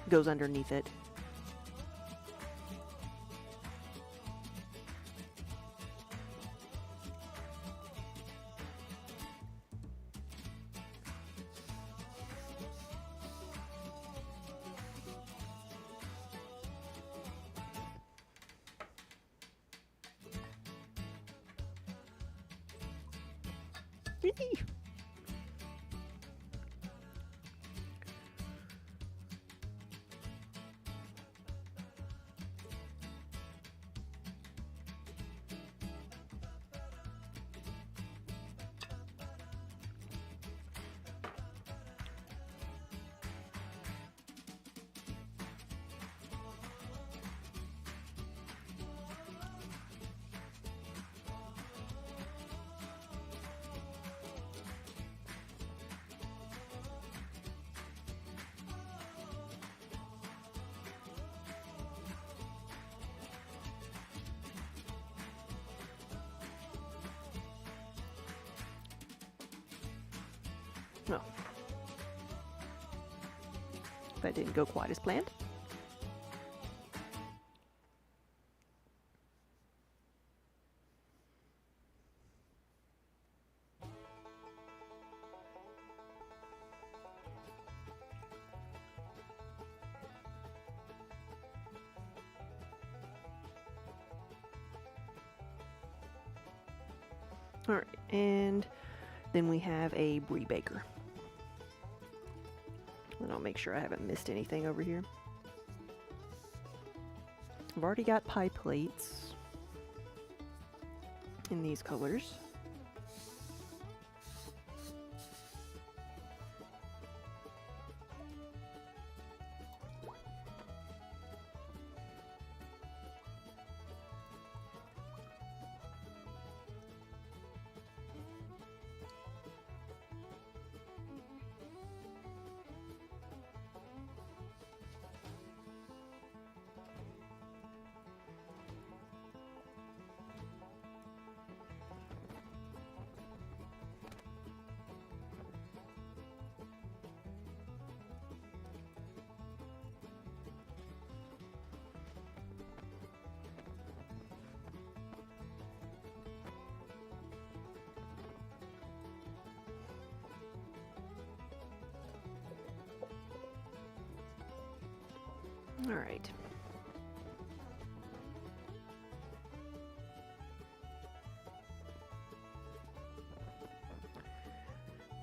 goes underneath it. No. That didn't go quite as planned. All right, and then we have a brie baker. And I'll make sure I haven't missed anything over here. I've already got pie plates in these colors. All right.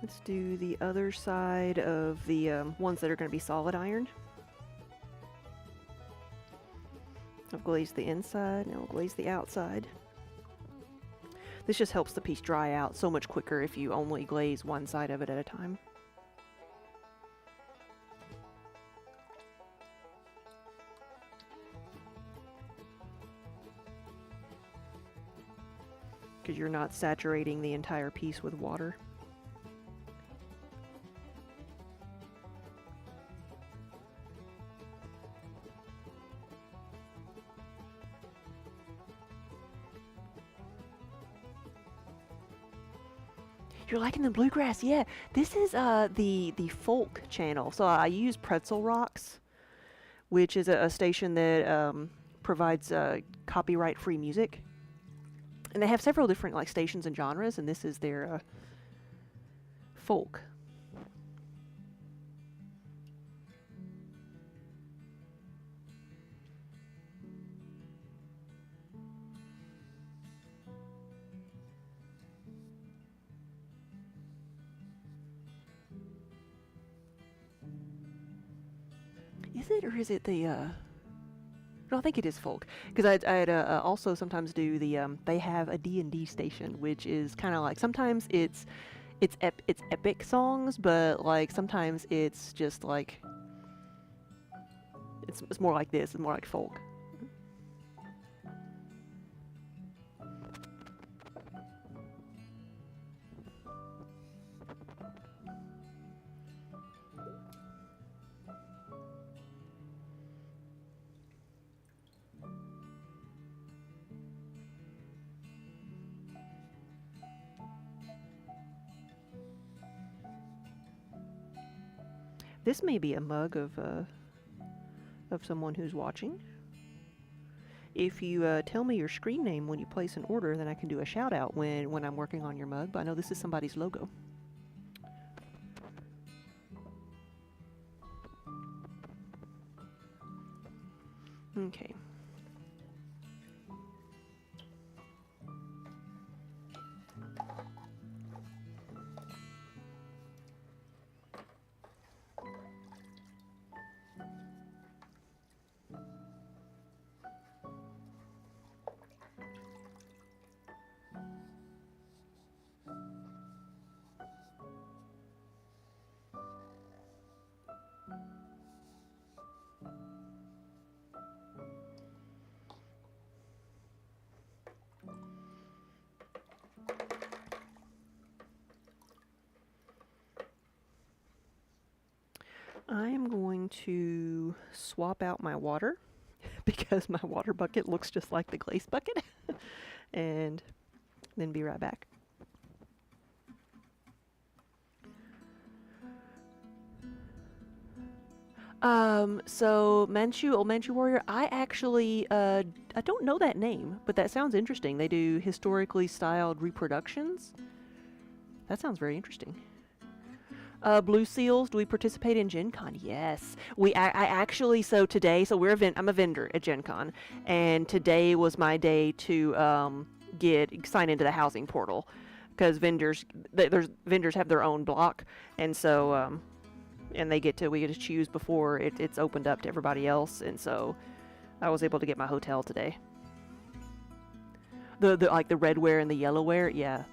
Let's do the other side of the ones that are going to be solid iron. I've glazed the inside, now we'll glaze the outside. This just helps the piece dry out so much quicker if you only glaze one side of it at a time. Because you're not saturating the entire piece with water. You're liking the bluegrass? Yeah, this is the folk channel. So I use Pretzel Rocks, which is a station that provides copyright-free music. And they have several different like stations and genres, and this is their folk. Is it, or is it the no, I think it is folk, because I'd also sometimes do the they have a D&D station, which is kind of like, sometimes it's epic songs, but like sometimes it's just like it's more like this, it's more like folk. This may be a mug of someone who's watching. If you tell me your screen name when you place an order, then I can do a shout out when I'm working on your mug, but I know this is somebody's logo. Okay. I am going to swap out my water because my water bucket looks just like the glaze bucket, and then be right back. So Old Manchu Warrior, I actually, I don't know that name, but that sounds interesting. They do historically styled reproductions. That sounds very interesting. Blue Seals, do we participate in Gen Con? Yes. I actually, so today, so I'm a vendor at Gen Con, and today was my day to sign into the housing portal, because vendors have their own block, and so and we get to choose before it's opened up to everybody else, and so I was able to get my hotel today. The like the redware and the yellowware, yeah.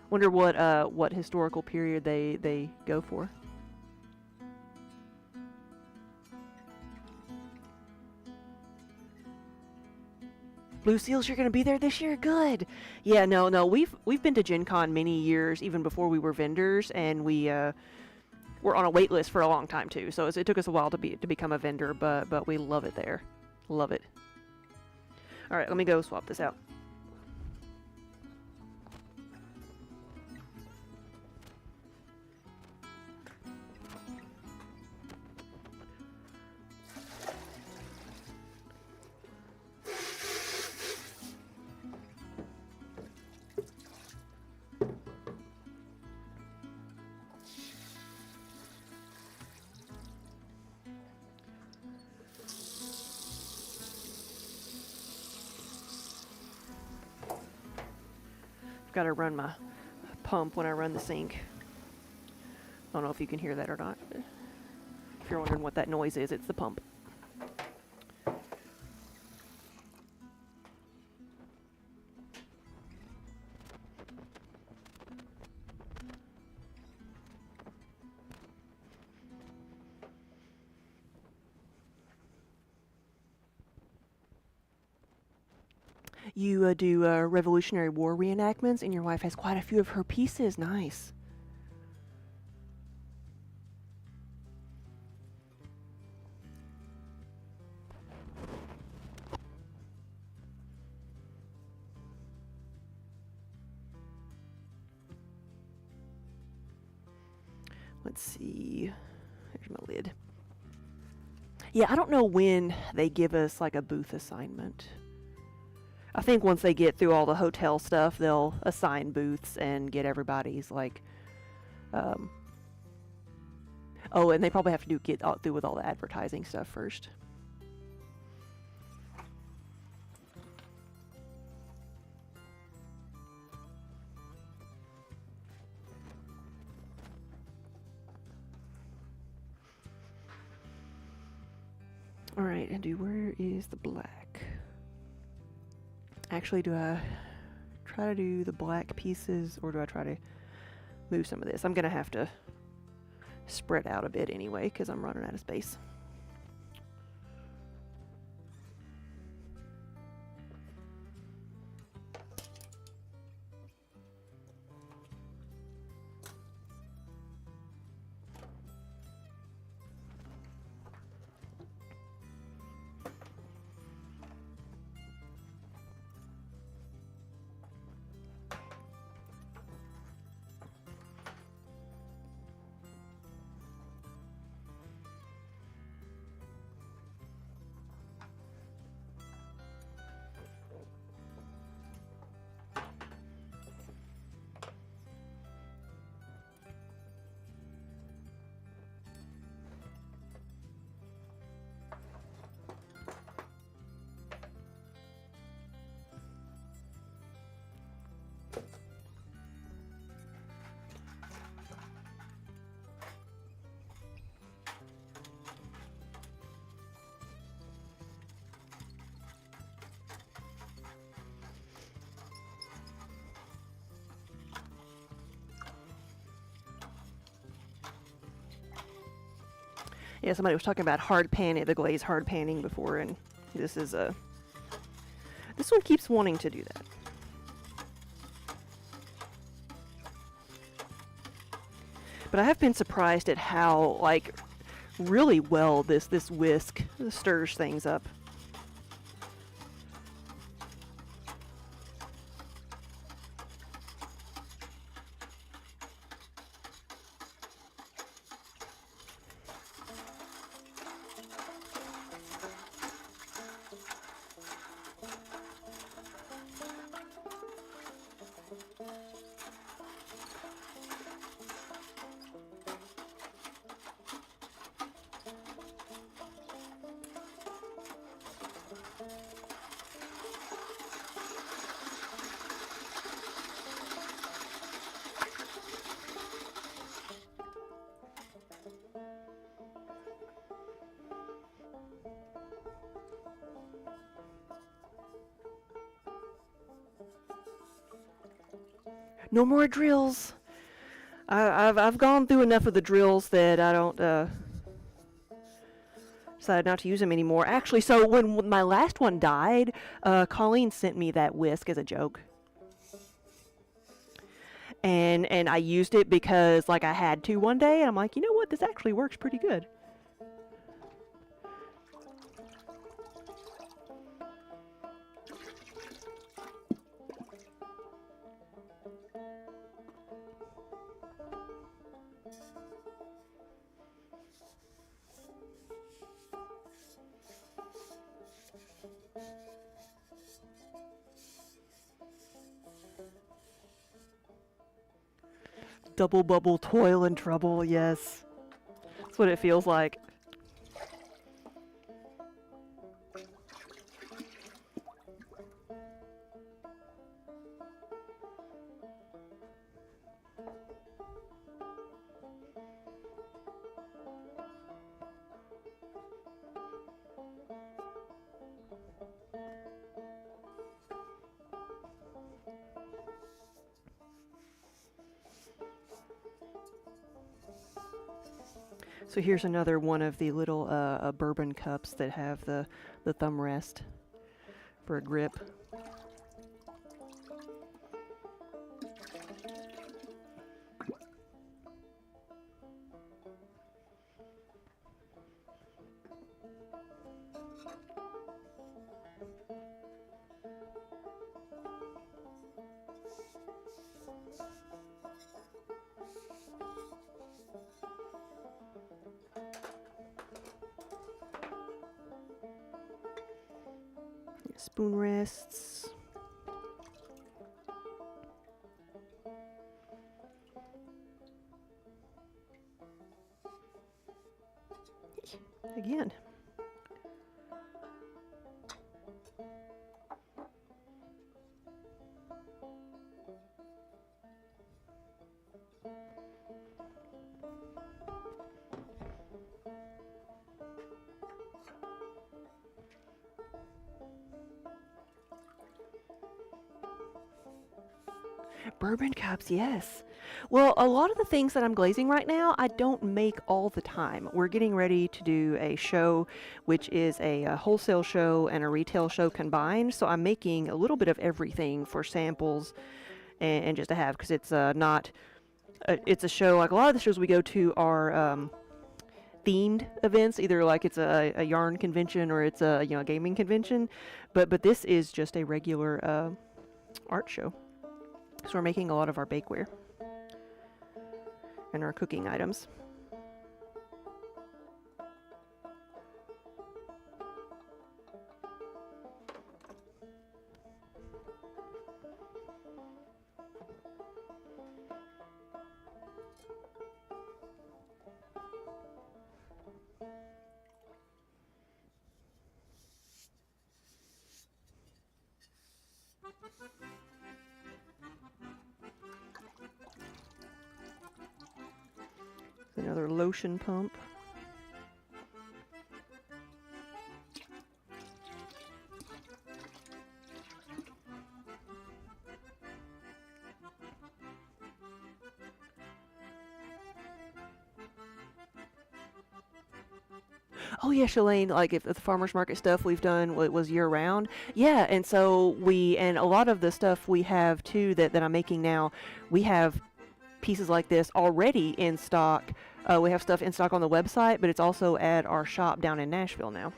Wonder what historical period they go for. Blue Seals, you're gonna be there this year? Good. Yeah, no, we've been to Gen Con many years, even before we were vendors, and we were on a wait list for a long time too. So it took us a while to become a vendor, but we love it there. Love it. All right, let me go swap this out. Got to run my pump when I run the sink. I don't know if you can hear that or not. If you're wondering what that noise is, it's the pump. You do Revolutionary War reenactments, and your wife has quite a few of her pieces. Nice. Let's see. There's my lid. Yeah, I don't know when they give us like a booth assignment. I think once they get through all the hotel stuff, they'll assign booths and get everybody's like. Oh, and they probably have to get through with all the advertising stuff first. All right, and where is the black? Actually, do I try to do the black pieces, or do I try to move some of this? I'm gonna have to spread out a bit anyway, because I'm running out of space. Yeah, somebody was talking about hard panning, the glaze hard panning before, and this is this one keeps wanting to do that. But I have been surprised at how, like, really well this whisk stirs things up. No more drills. I've gone through enough of the drills that I don't decided not to use them anymore. Actually, so when my last one died, Colleen sent me that whisk as a joke. And I used it because like I had to one day, and I'm like, you know what, this actually works pretty good. Double bubble toil and trouble, yes. That's what it feels like. So here's another one of the little bourbon cups that have the thumb rest for a grip. Spoon rests. Again. Bourbon cups, yes. Well, a lot of the things that I'm glazing right now, I don't make all the time. We're getting ready to do a show, which is a wholesale show and a retail show combined. So I'm making a little bit of everything for samples and just to have, because it's not, it's a show, like a lot of the shows we go to are themed events, either like it's a yarn convention or it's a gaming convention, but this is just a regular art show. So we're making a lot of our bakeware and our cooking items. Another lotion pump. Oh yeah, Shalane, like if the farmers market stuff we've done was year round. Yeah, and so and a lot of the stuff we have too that I'm making now, we have pieces like this already in stock. We have stuff in stock on the website, but it's also at our shop down in Nashville now.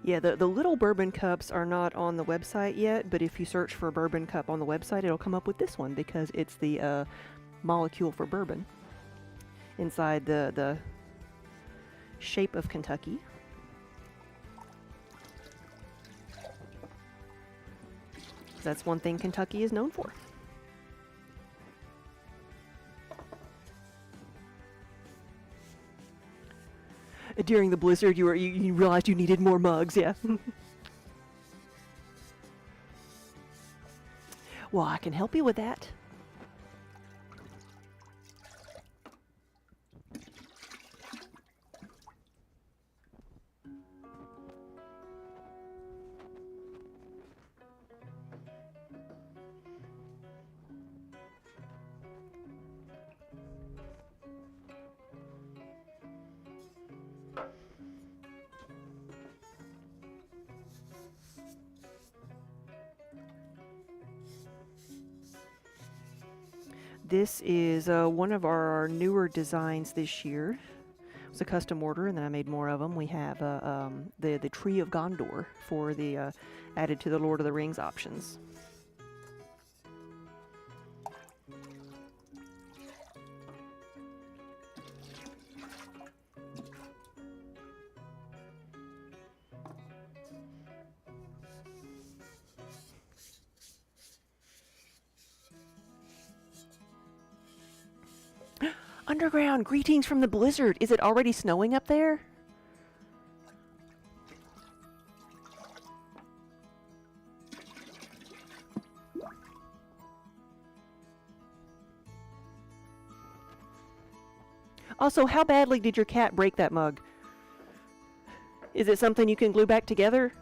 Yeah, the little bourbon cups are not on the website yet, but if you search for bourbon cup on the website, it'll come up with this one because it's the molecule for bourbon inside the shape of Kentucky. That's one thing Kentucky is known for. During the blizzard, you realized you needed more mugs, yeah. Well, I can help you with that. This is one of our newer designs this year. It was a custom order, and then I made more of them. We have the Tree of Gondor for the added to the Lord of the Rings options. Underground, greetings from the blizzard. Is it already snowing up there? Also, how badly did your cat break that mug? Is it something you can glue back together?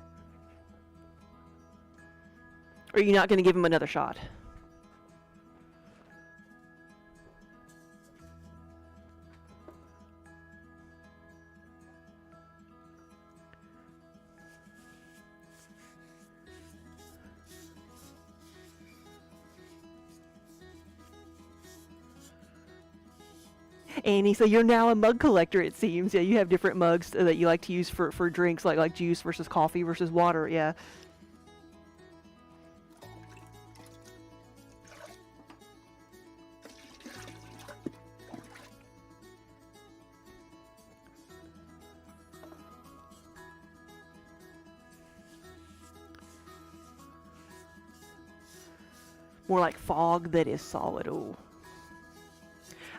Or are you not going to give him another shot? Annie, so you're now a mug collector, it seems. Yeah, you have different mugs that you like to use for drinks, like juice versus coffee versus water, yeah. More like fog that is solid. Ooh.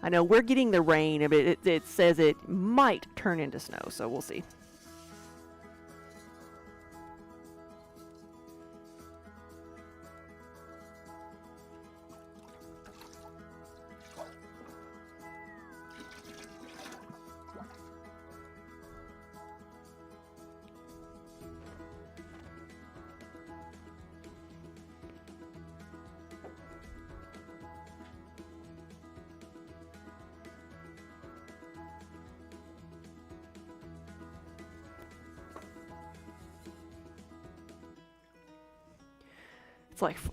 I know we're getting the rain, but it says it might turn into snow, so we'll see.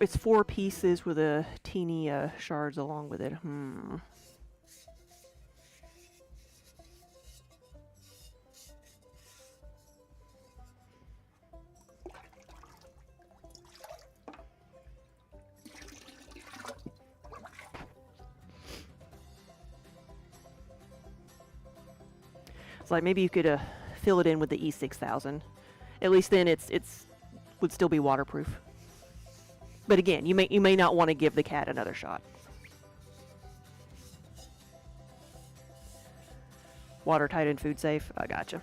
It's 4 pieces with a teeny shards along with it. It's like maybe you could fill it in with the E6000. At least then it's would still be waterproof. But again, you may not want to give the cat another shot. Watertight and food safe. I gotcha.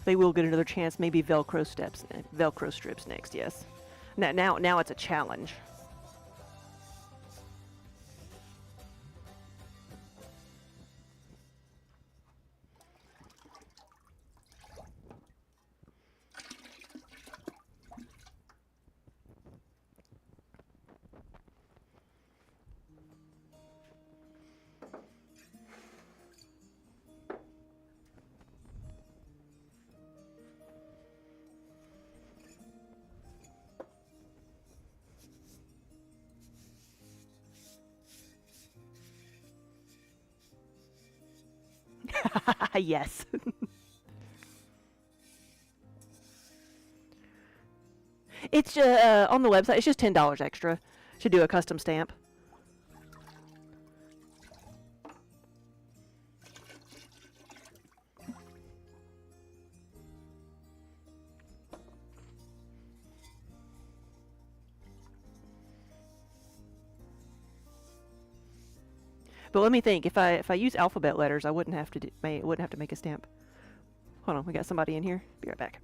They will get another chance. Maybe Velcro strips next. Yes. Now it's a challenge. Yes. It's on the website. It's just $10 extra to do a custom stamp. But let me think. If I use alphabet letters, I wouldn't have to make a stamp. Hold on, we got somebody in here. Be right back.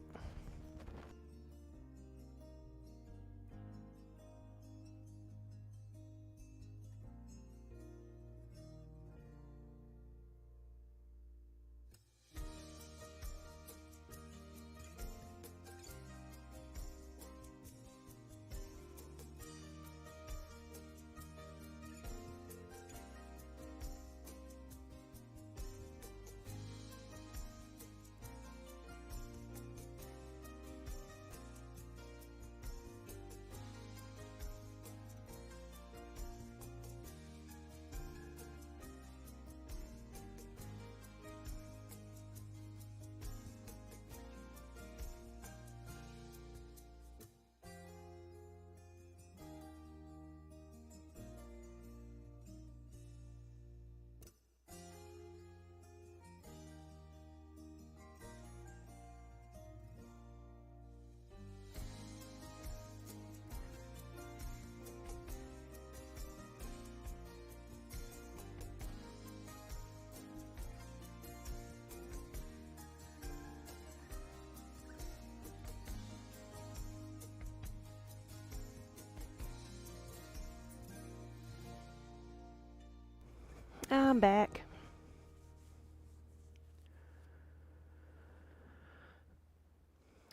I'm back.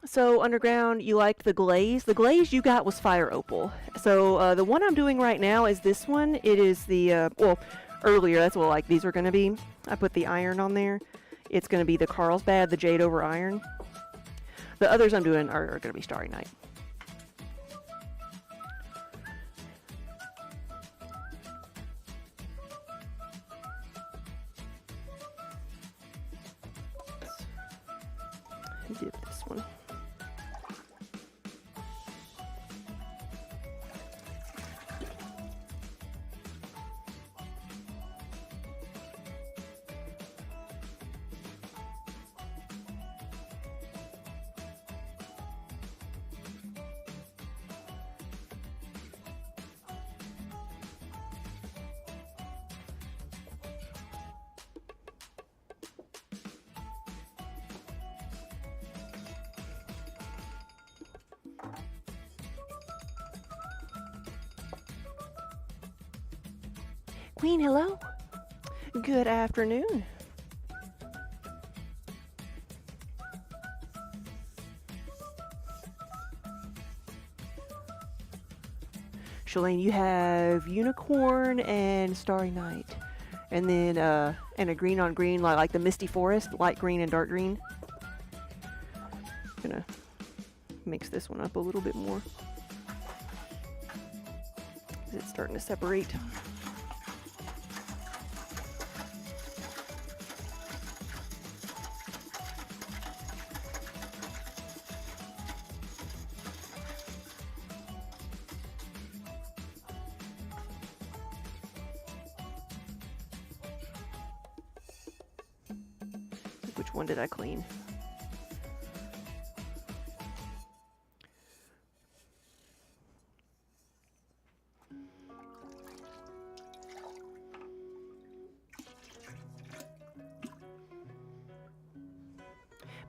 So underground, you liked the glaze. The glaze you got was fire opal. So the one I'm doing right now is this one. It is the well, earlier that's what like these are going to be. I put the iron on there. It's going to be the Carlsbad, the jade over iron. The others I'm doing are going to be Starry Night. Dip this one. Queen, hello. Good afternoon. Shalane, you have unicorn and starry night, and then and a green on green like the misty forest, light green and dark green. Gonna mix this one up a little bit more. It's starting to separate. Which one did I clean?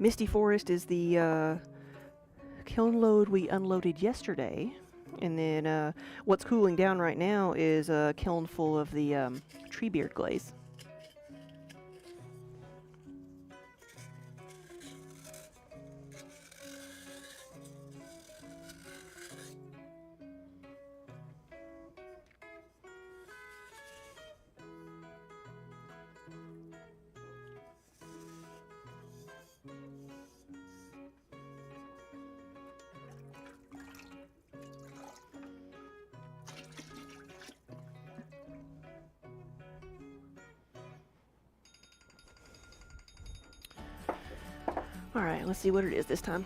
Misty Forest is the kiln load we unloaded yesterday. And then what's cooling down right now is a kiln full of the Treebeard glaze. Alright, let's see what it is this time.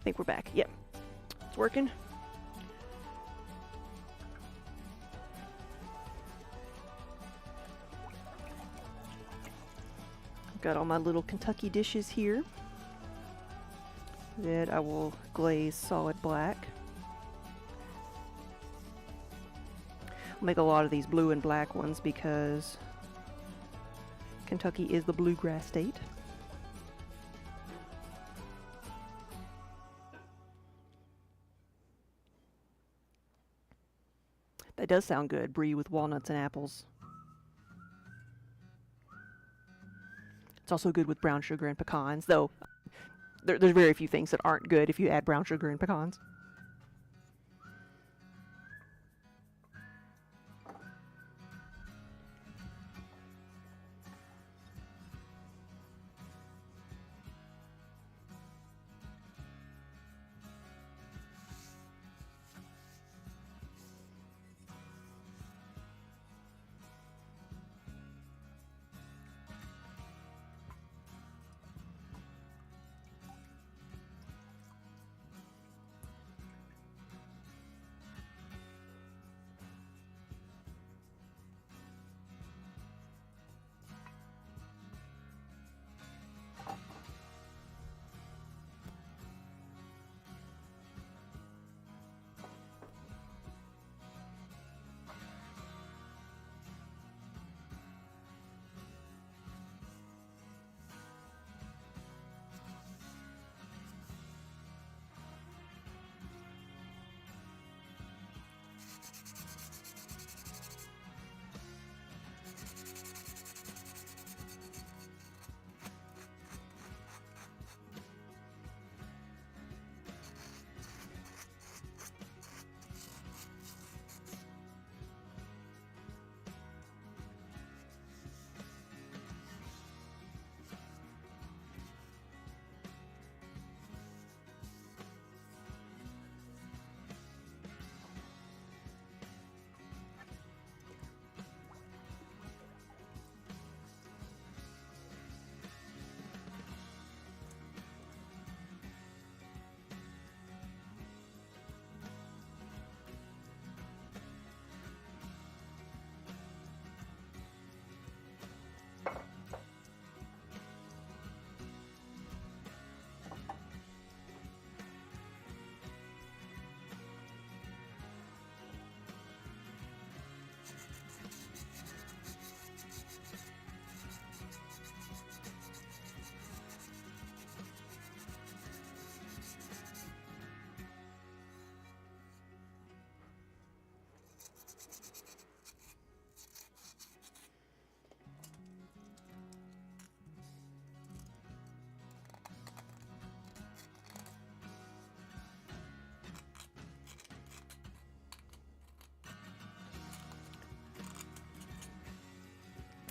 I think we're back. Yep. It's working. I've got all my little Kentucky dishes here that I will glaze solid black. I'll make a lot of these blue and black ones because Kentucky is the bluegrass state. That does sound good, brie with walnuts and apples. It's also good with brown sugar and pecans, though there's very few things that aren't good if you add brown sugar and pecans.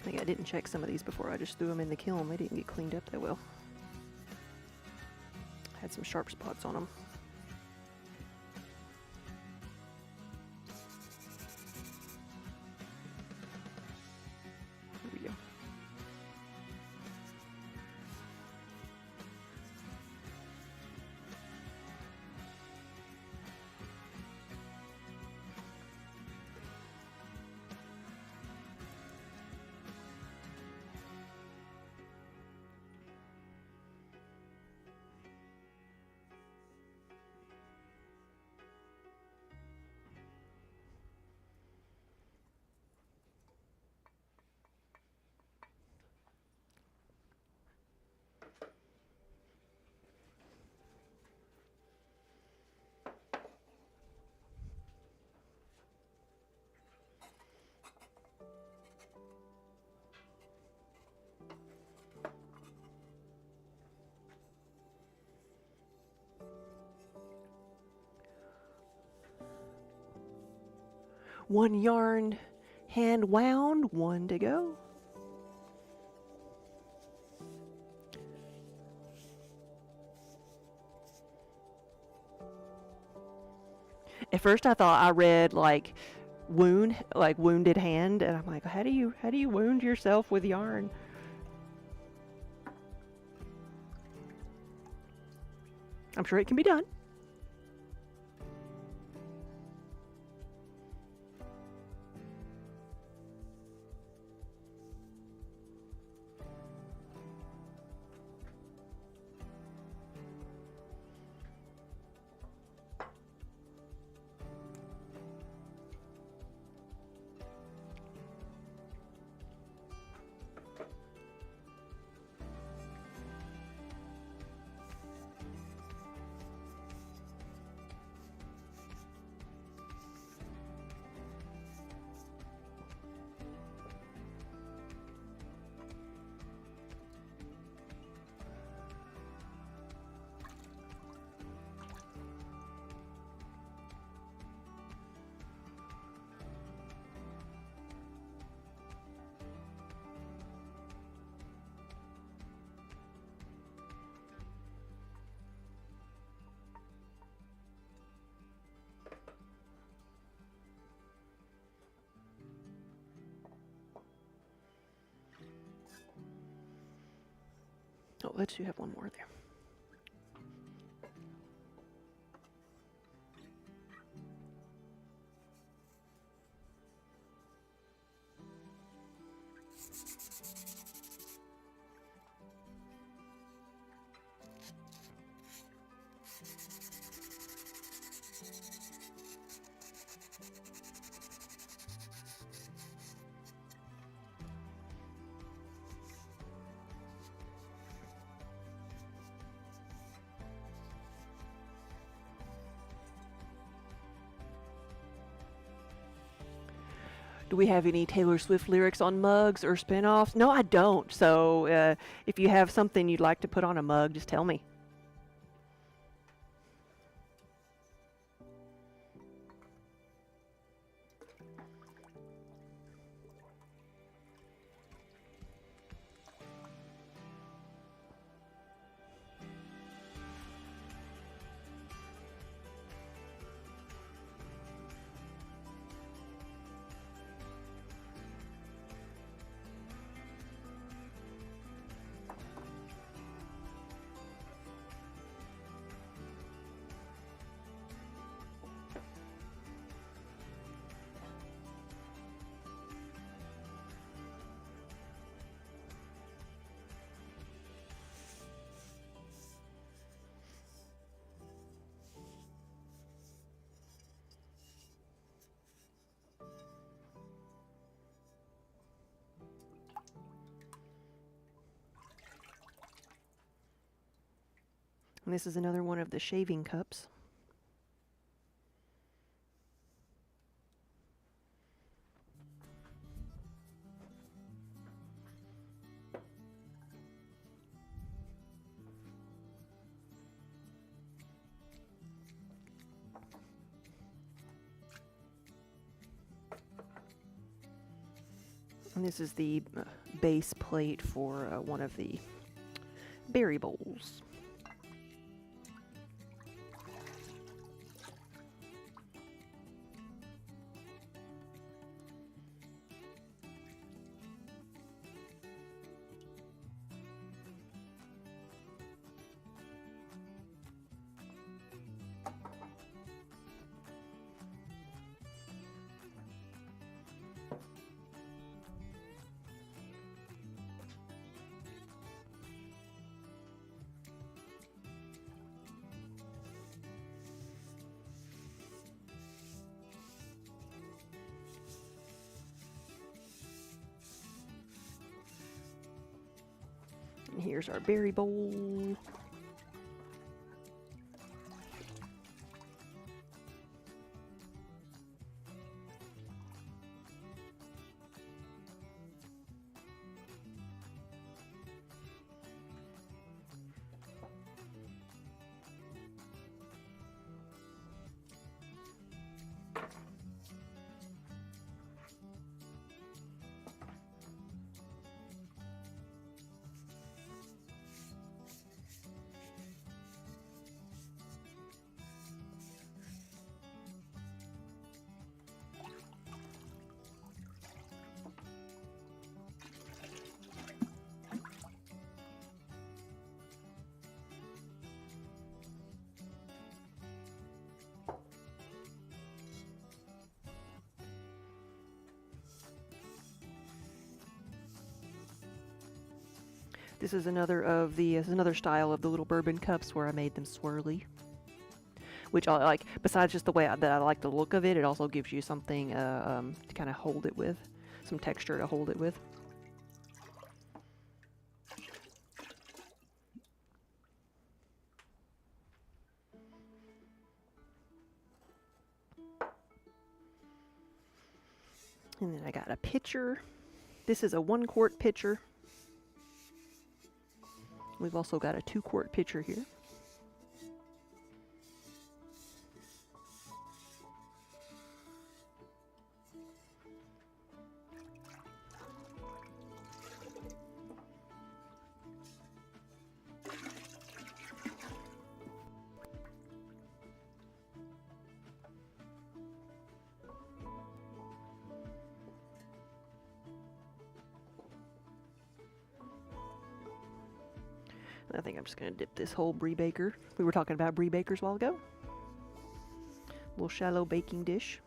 think I didn't check some of these before I just threw them in the kiln. They didn't get cleaned up that well. Had some sharp spots on them. Here we go. One yarn hand wound, one to go. At first I thought I read like wound, like wounded hand, and I'm like, how do you wound yourself with yarn? I'm sure it can be done. Oh, let's you have one more there. Do we have any Taylor Swift lyrics on mugs or spin-offs? No, I don't. So if you have something you'd like to put on a mug, just tell me. And this is another one of the shaving cups. And this is the base plate for one of the berry bowls. And here's our berry bowl. This is another style of the little bourbon cups where I made them swirly. Which I like, besides just the way that I like the look of it, it also gives you something to kind of hold it with. Some texture to hold it with. And then I got a pitcher. This is a 1-quart pitcher. We've also got a 2-quart pitcher here. I think I'm just going to dip this whole brie baker. We were talking about brie bakers a while ago. Little shallow baking dish.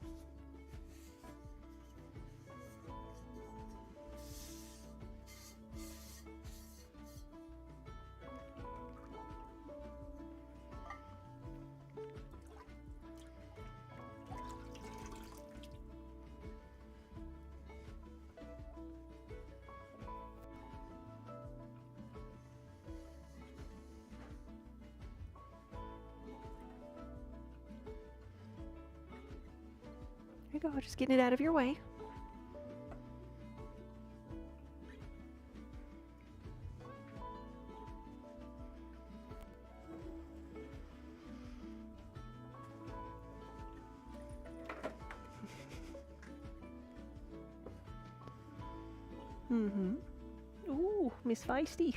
There you go, just getting it out of your way. Mm-hmm. Ooh, Miss Feisty.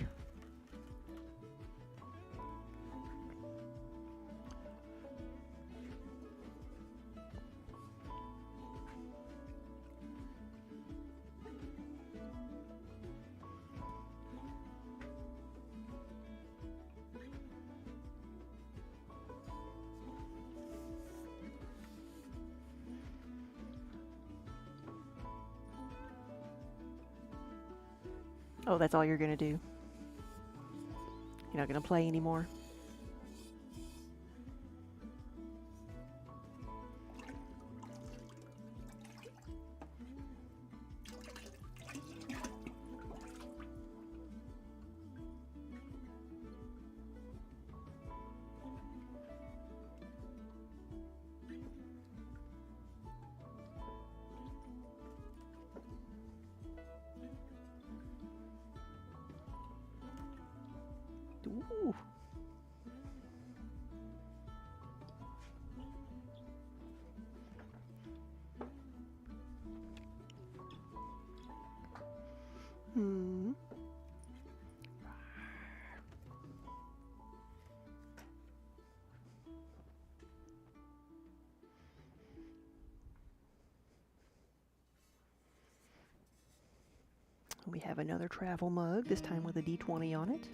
Oh, that's all you're gonna do? You're not gonna play anymore? Ooh. Hmm. We have another travel mug, this time with a D20 on it.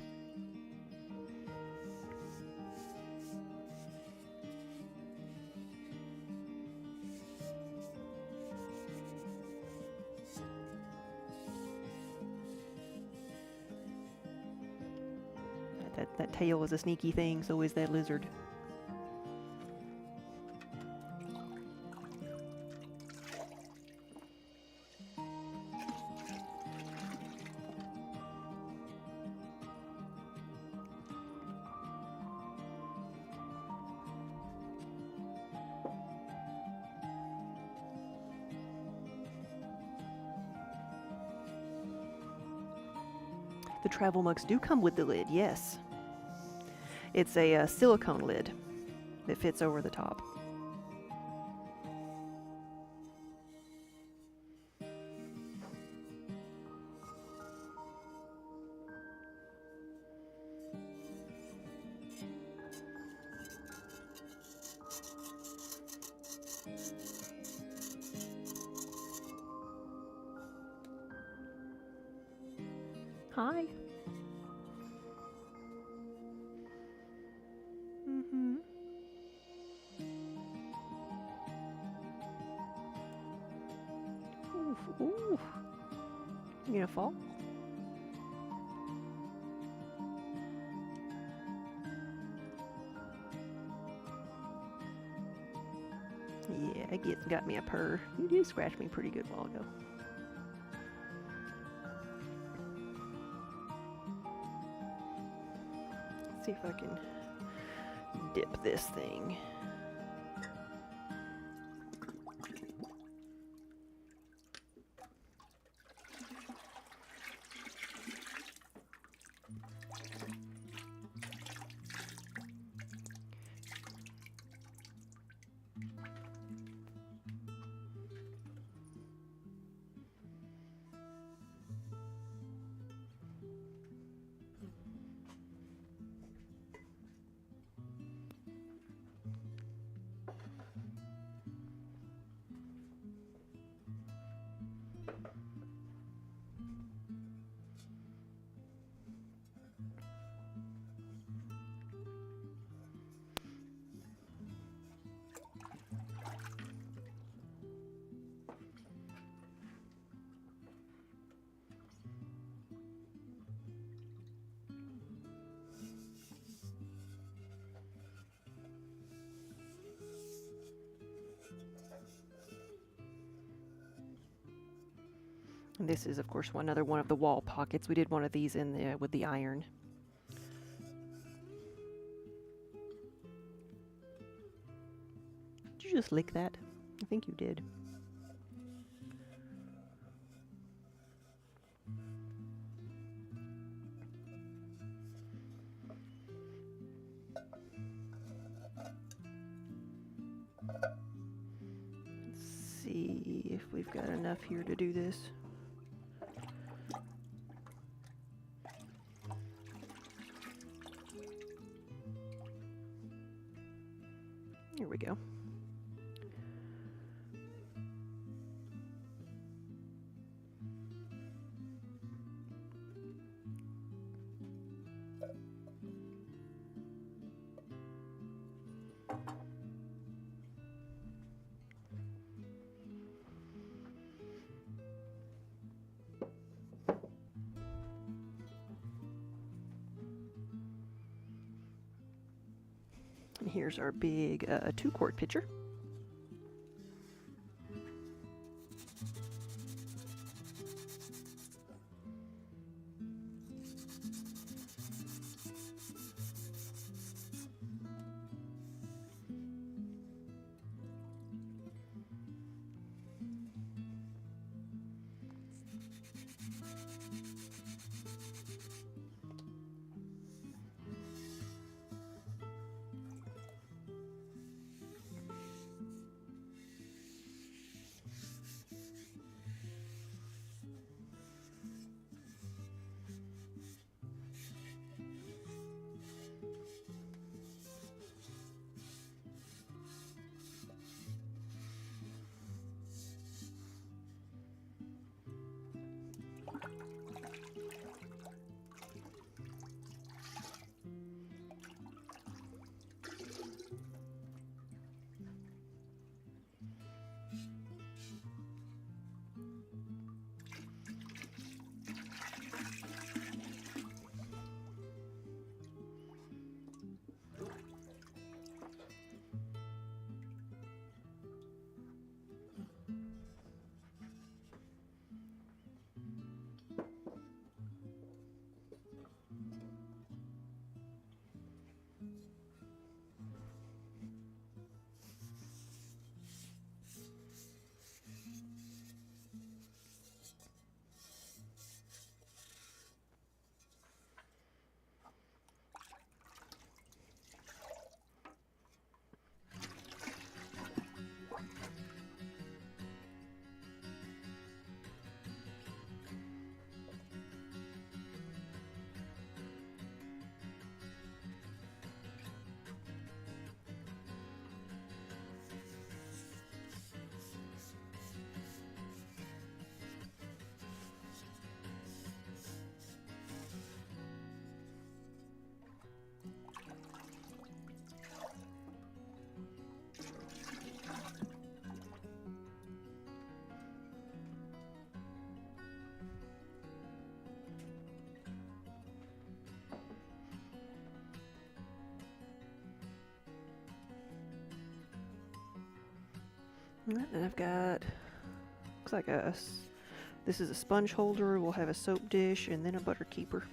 That tail is a sneaky thing, so is that lizard. The travel mugs do come with the lid, yes. It's a silicone lid that fits over the top. Hi. Mm-hmm. Ooh, ooh. You gonna fall? Yeah, it got me a purr. You did scratch me pretty good while ago. Let's see if I can dip this thing. And this is, of course, another one of the wall pockets. We did one of these in the with the iron. Did you just lick that? I think you did. Let's see if we've got enough here to do this. Here we go. And here's our big 2-quart pitcher. And I've got, looks like this is a sponge holder. We'll have a soap dish and then a butter keeper.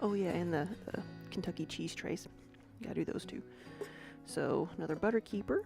Oh yeah, and the Kentucky cheese trays. Gotta do those too. So another butter keeper.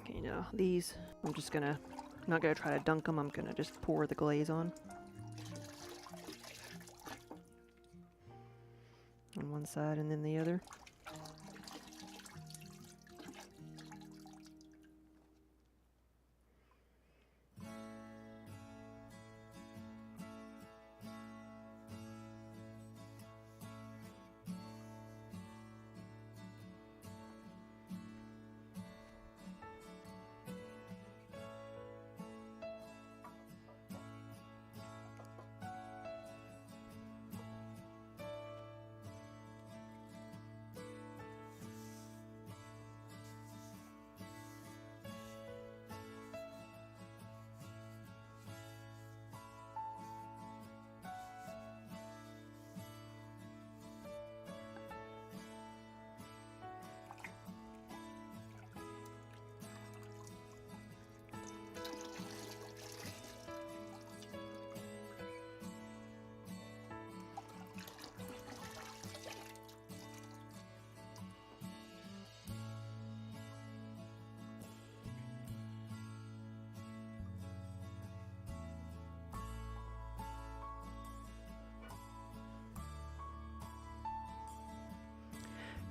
Okay, now these, I'm not gonna try to dunk them, I'm gonna just pour the glaze on one side and then the other.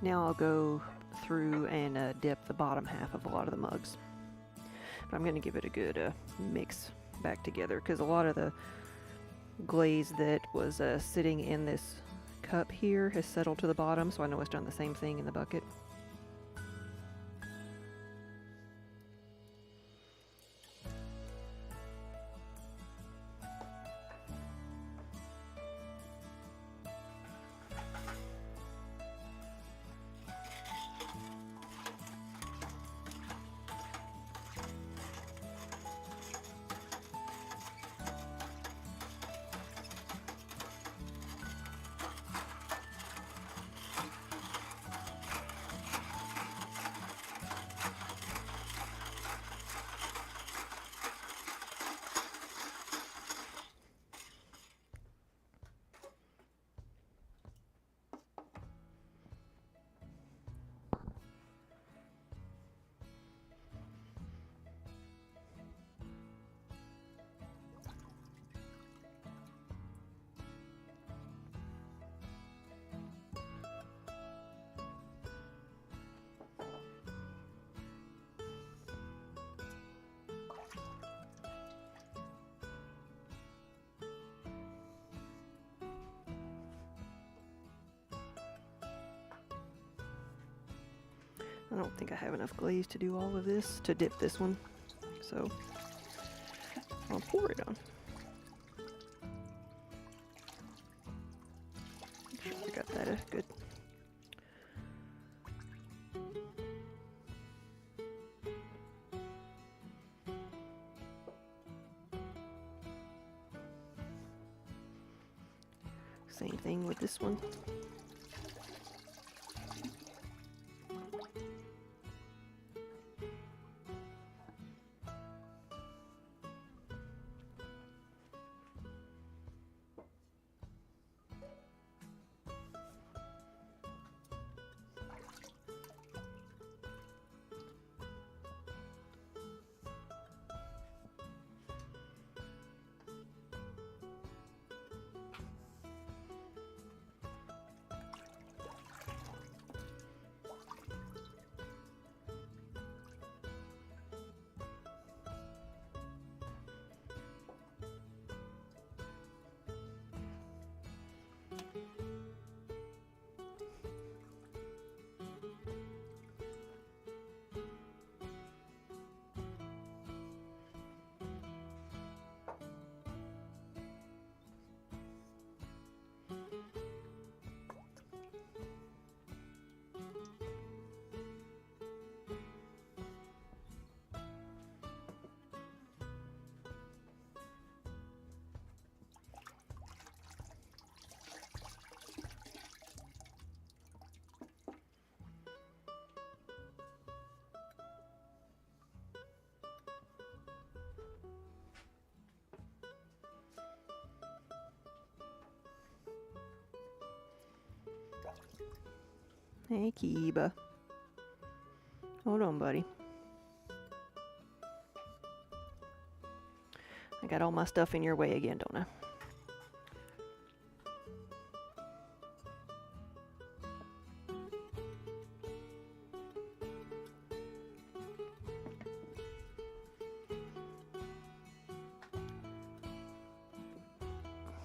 Now I'll go through and dip the bottom half of a lot of the mugs. But I'm going to give it a good mix back together because a lot of the glaze that was sitting in this cup here has settled to the bottom, so I know it's done the same thing in the bucket. I don't think I have enough glaze to do all of this, to dip this one, so I'll pour it on. Make sure we got that good. Same thing with this one. Hey, Kiba. Hold on, buddy. I got all my stuff in your way again, don't I?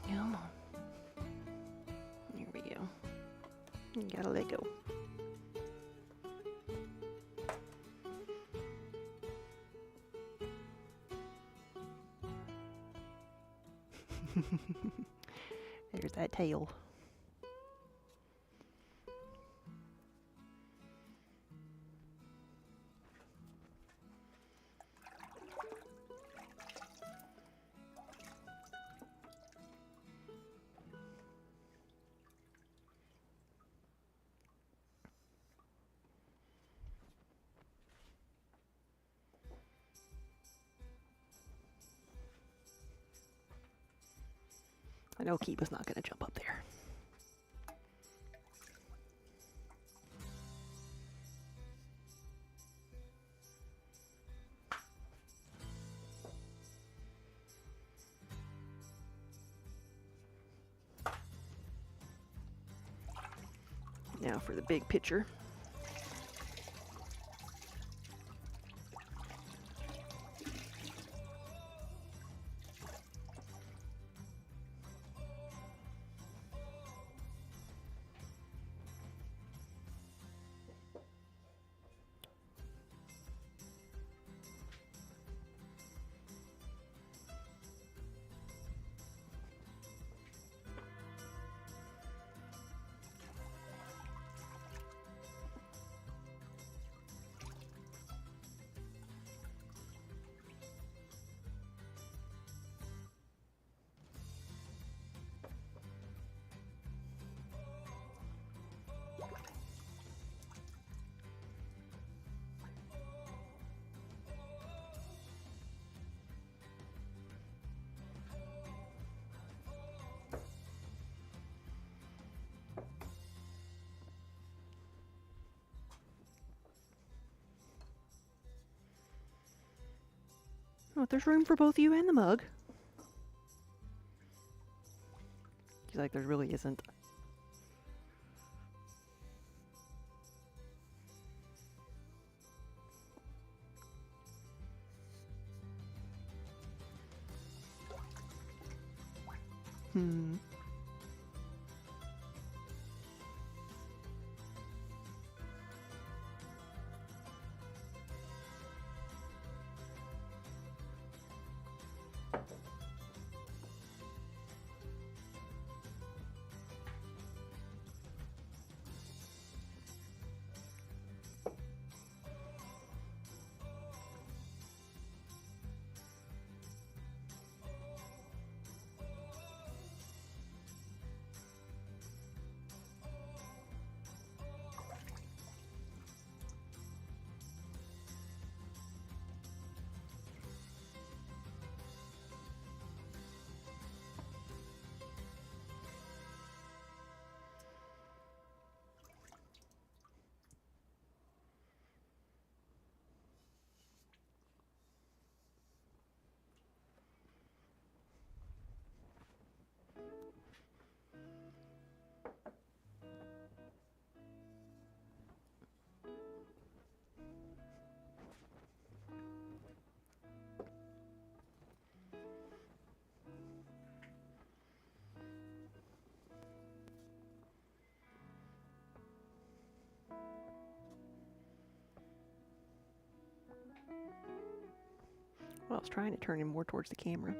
Come on. Here we go. You gotta let go. There's that tail. I know Kiba's not going to jump up there. Now for the big picture. Oh, there's room for both you and the mug. He's like, there really isn't. Hmm. Well, I was trying to turn him more towards the camera.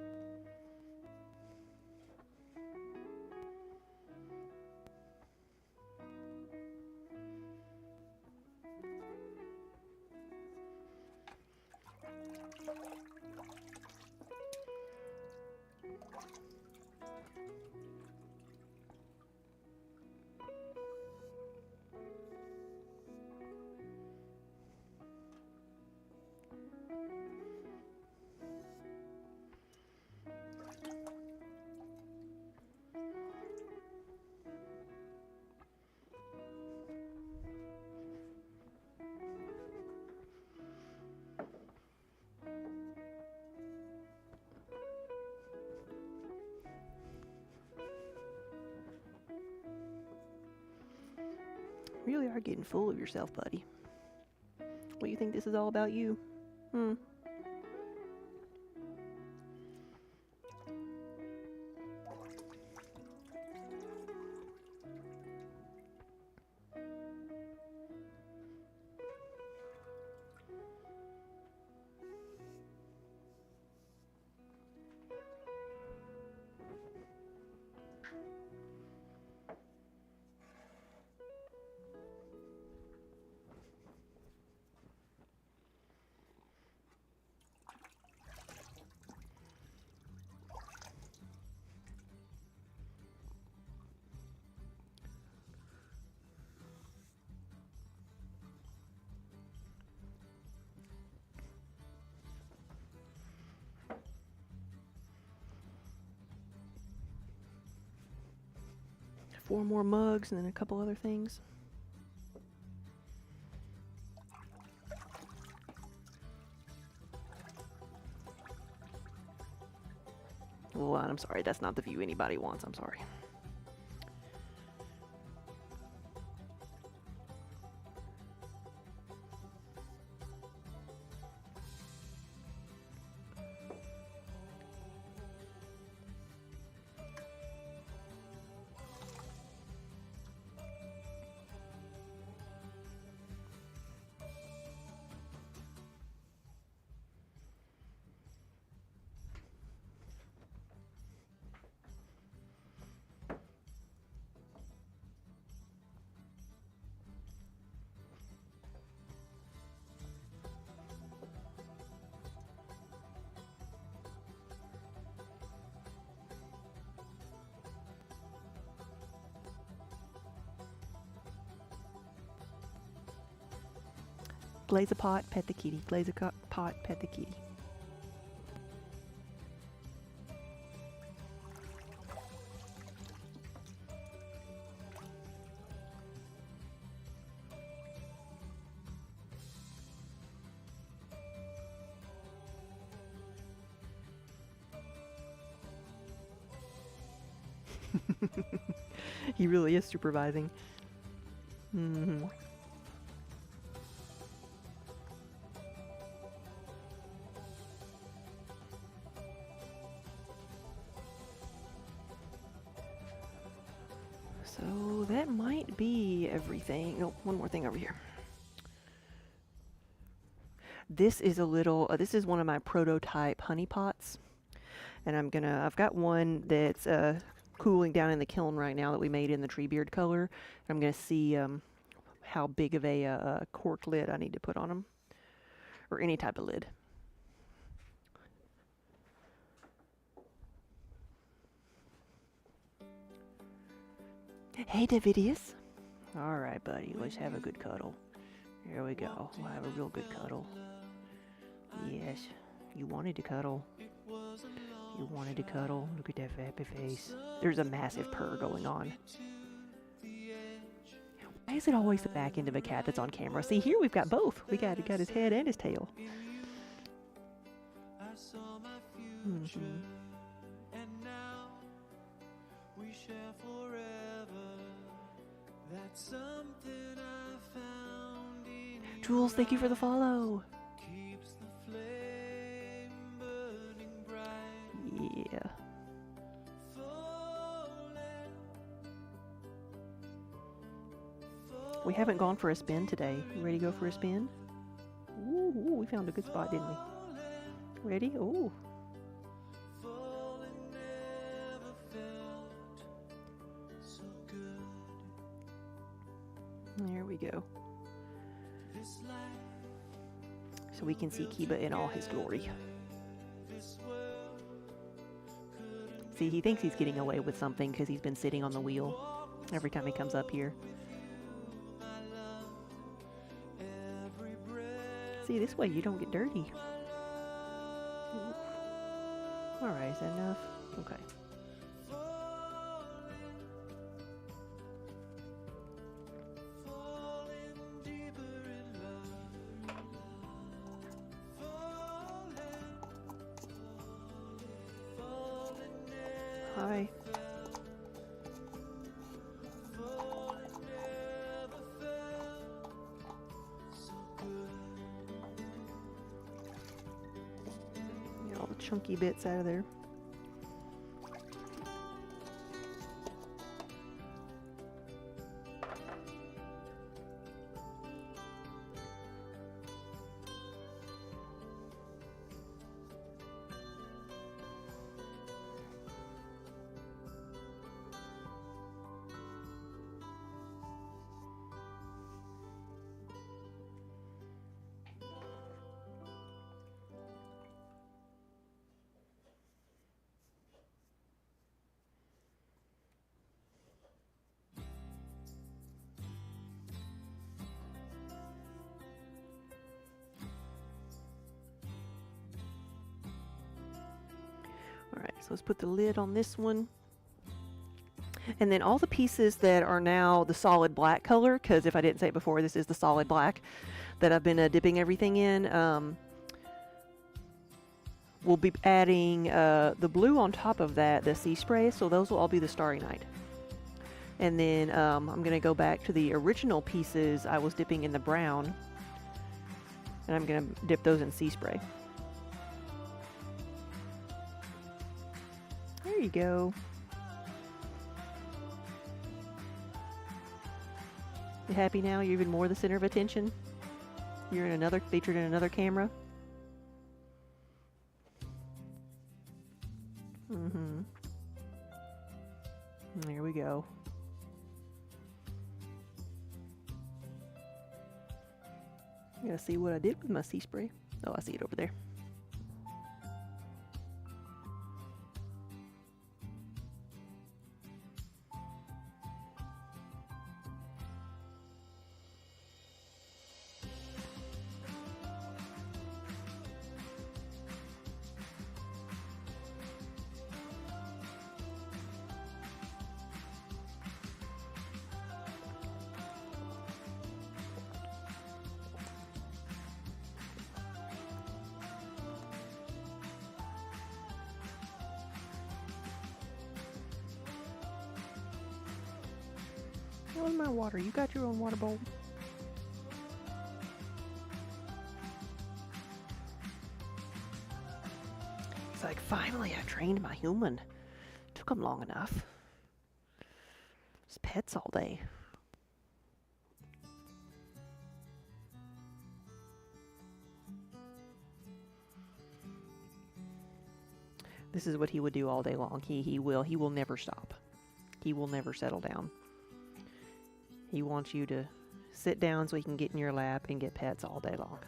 You really are getting full of yourself, buddy. What do you think this is all about you? Hmm. Four more mugs and then a couple other things. Oh, I'm sorry, that's not the view anybody wants, I'm sorry. Glaze a pot, pet the kitty. Glaze a pot, pet the kitty. He really is supervising. So that might be everything. Nope, one more thing over here. This is a little, this is one of my prototype honey pots. And I've got one that's cooling down in the kiln right now that we made in the tree beard color. I'm gonna see how big of a cork lid I need to put on them. Or any type of lid. Hey, Davidius. All right, buddy. Let's have a good cuddle. Here we go. We'll have a real good cuddle. Yes. You wanted to cuddle. You wanted to cuddle. Look at that happy face. There's a massive purr going on. Why is it always the back end of a cat that's on camera? See, here we've got both. We got his head and his tail. Jules, thank you for the follow. Yeah. We haven't gone for a spin today. You ready to go for a spin? Ooh, we found a good spot, didn't we? Ready? Ooh. There we go. So we can see Kiba in all his glory. See, he thinks he's getting away with something because he's been sitting on the wheel every time he comes up here. See, this way you don't get dirty. Alright, is that enough? Okay. Hi. Get all the chunky bits out of there. Alright, so let's put the lid on this one. And then all the pieces that are now the solid black color, because if I didn't say it before, this is the solid black that I've been dipping everything in. We'll be adding the blue on top of that, the sea spray, so those will all be the Starry Night. And then I'm going to go back to the original pieces I was dipping in the brown, and I'm going to dip those in sea spray. There you go. You happy now? You're even more the center of attention? You're in another, featured in another camera? There we go. You gotta see what I did with my sea spray. Oh, I see it over there. Where's my water? You got your own water bowl. It's like, finally I trained my human. Took him long enough. It's pets all day. This is what he would do all day long. He will never stop. He will never settle down. He wants you to sit down so he can get in your lap and get pets all day long.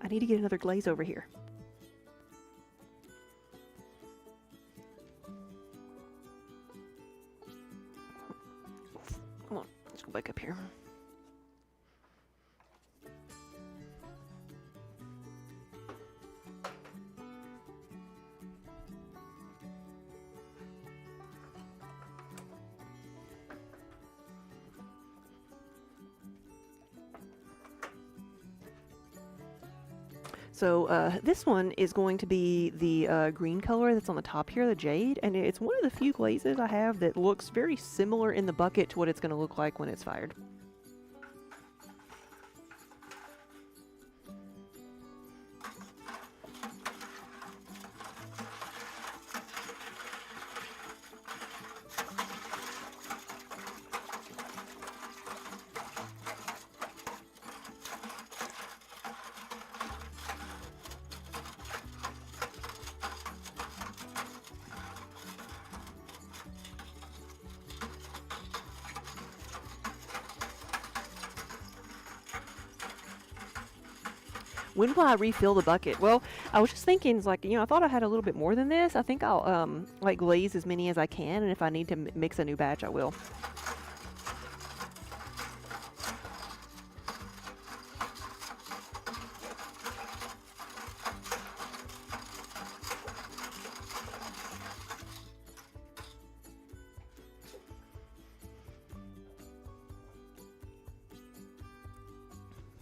I need to get another glaze over here. Come on, let's go back up here. So this one is going to be the green color that's on the top here, the jade, and it's one of the few glazes I have that looks very similar in the bucket to what it's going to look like when it's fired. When will I refill the bucket? Well, I was just thinking, it's like, I thought I had a little bit more than this. I think I'll like glaze as many as I can, and if I need to mix a new batch, I will.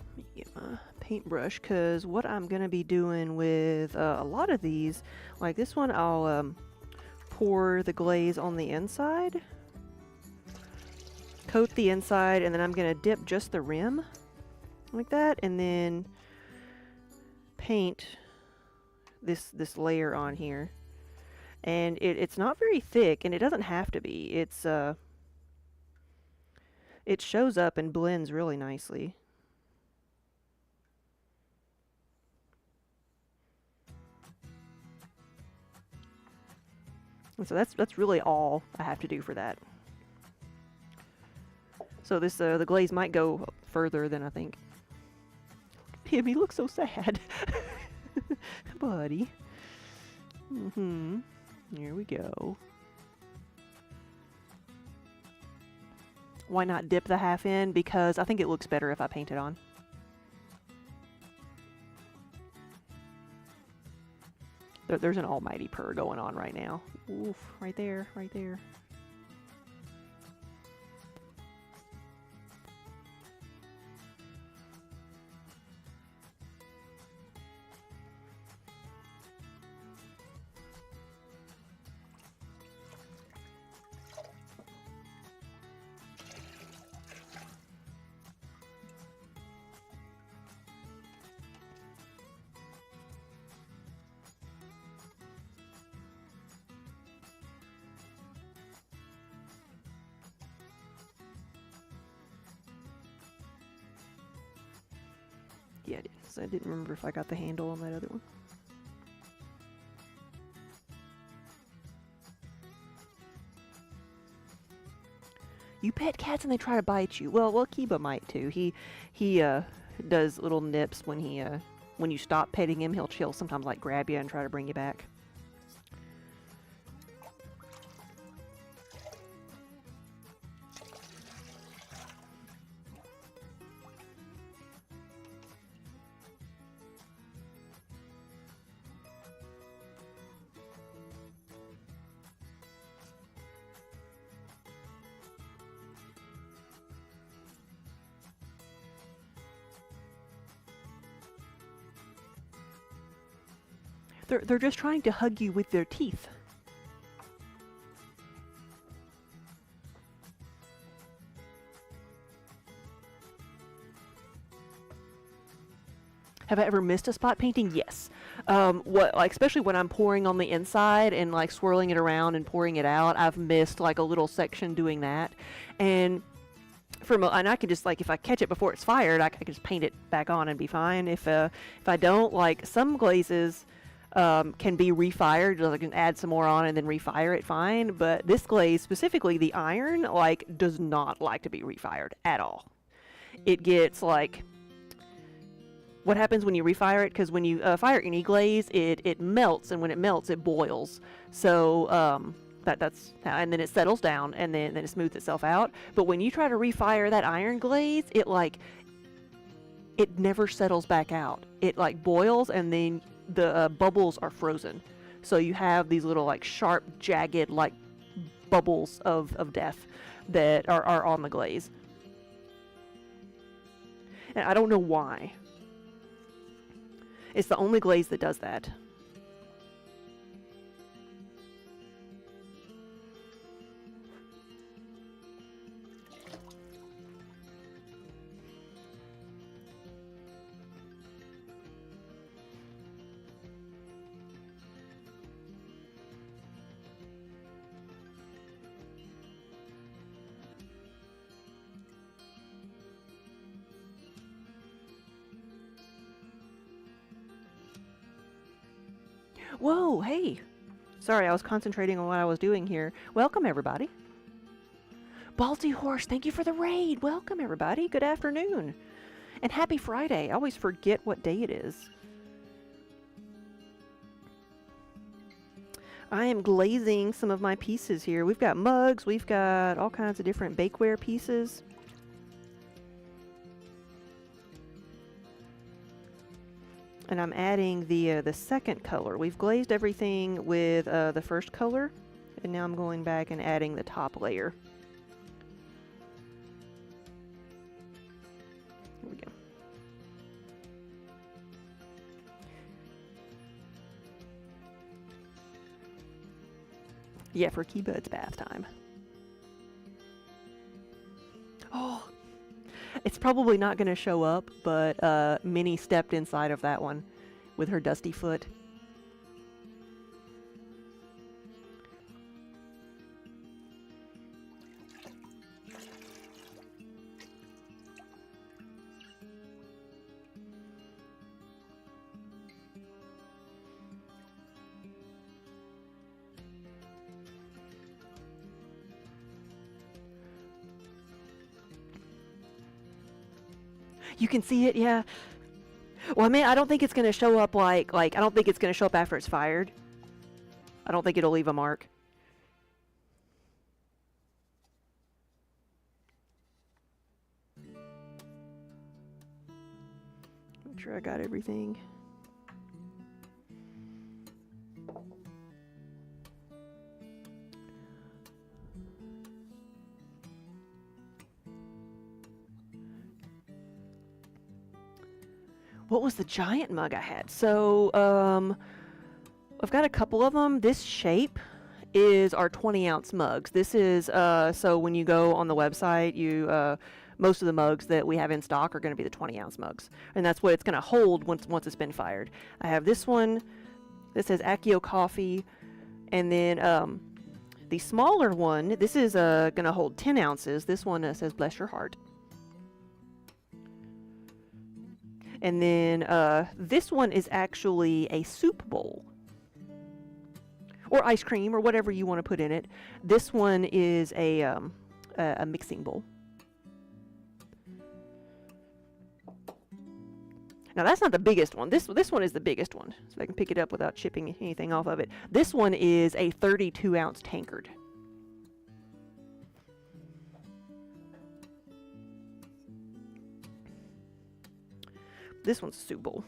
Let me get my paintbrush, because what I'm going to be doing with a lot of these, like this one, I'll pour the glaze on the inside, coat the inside, and then I'm going to dip just the rim like that, and then paint this layer on here. And it's not very thick, and it doesn't have to be. It shows up and blends really nicely. And so that's really all I have to do for that. So this the glaze might go further than I think. Him, he looks so sad. Buddy. Here we go. Why not dip the half in? Because I think it looks better if I paint it on. There's an almighty purr going on right now. Oof, right there, right there. Yeah, I did. So I didn't remember if I got the handle on that other one. You pet cats and they try to bite you. Well, Kiba might too. He does little nips when you stop petting him. He'll sometimes like grab you and try to bring you back. They're just trying to hug you with their teeth. Have I ever missed a spot painting? Yes. Especially when I'm pouring on the inside and like swirling it around and pouring it out, I've missed like a little section doing that. And and I can just like, if I catch it before it's fired, I can just paint it back on and be fine. If I don't, like some glazes can be refired, I can add some more on and then refire it fine. But this glaze, specifically the iron, like does not like to be refired at all. It gets like, what happens when you refire it? Because when you fire any glaze, it melts, and when it melts, it boils. So that's how, and then it settles down, and then it smooths itself out. But when you try to refire that iron glaze, it never settles back out. It like boils, and then the bubbles are frozen. So you have these little like sharp, jagged like bubbles of death that are on the glaze. And I don't know why. It's the only glaze that does that. Whoa, hey. Sorry, I was concentrating on what I was doing here. Welcome, everybody. Baldy Horse, thank you for the raid. Welcome, everybody. Good afternoon. And happy Friday. I always forget what day it is. I am glazing some of my pieces here. We've got mugs. We've got all kinds of different bakeware pieces. And I'm adding the second color. We've glazed everything with the first color, and now I'm going back and adding the top layer. Here we go. Yeah, for Kiba, it's bath time. Oh, it's probably not going to show up, but Minnie stepped inside of that one with her dusty foot. You can see it, yeah. Well, I mean, I don't think it's going to show up I don't think it's going to show up after it's fired. I don't think it'll leave a mark. Make sure I got everything. What was the giant mug I had? So, I've got a couple of them. This shape is our 20-ounce mugs. This is, so when you go on the website, most of the mugs that we have in stock are going to be the 20-ounce mugs. And that's what it's going to hold once it's been fired. I have this one. This says Accio Coffee. And then, the smaller one, this is going to hold 10 ounces. This one says Bless Your Heart. And then this one is actually a soup bowl. Or ice cream, or whatever you want to put in it. This one is a mixing bowl. Now that's not the biggest one. This one is the biggest one. So I can pick it up without chipping anything off of it. This one is a 32-ounce tankard. This one's a soup bowl.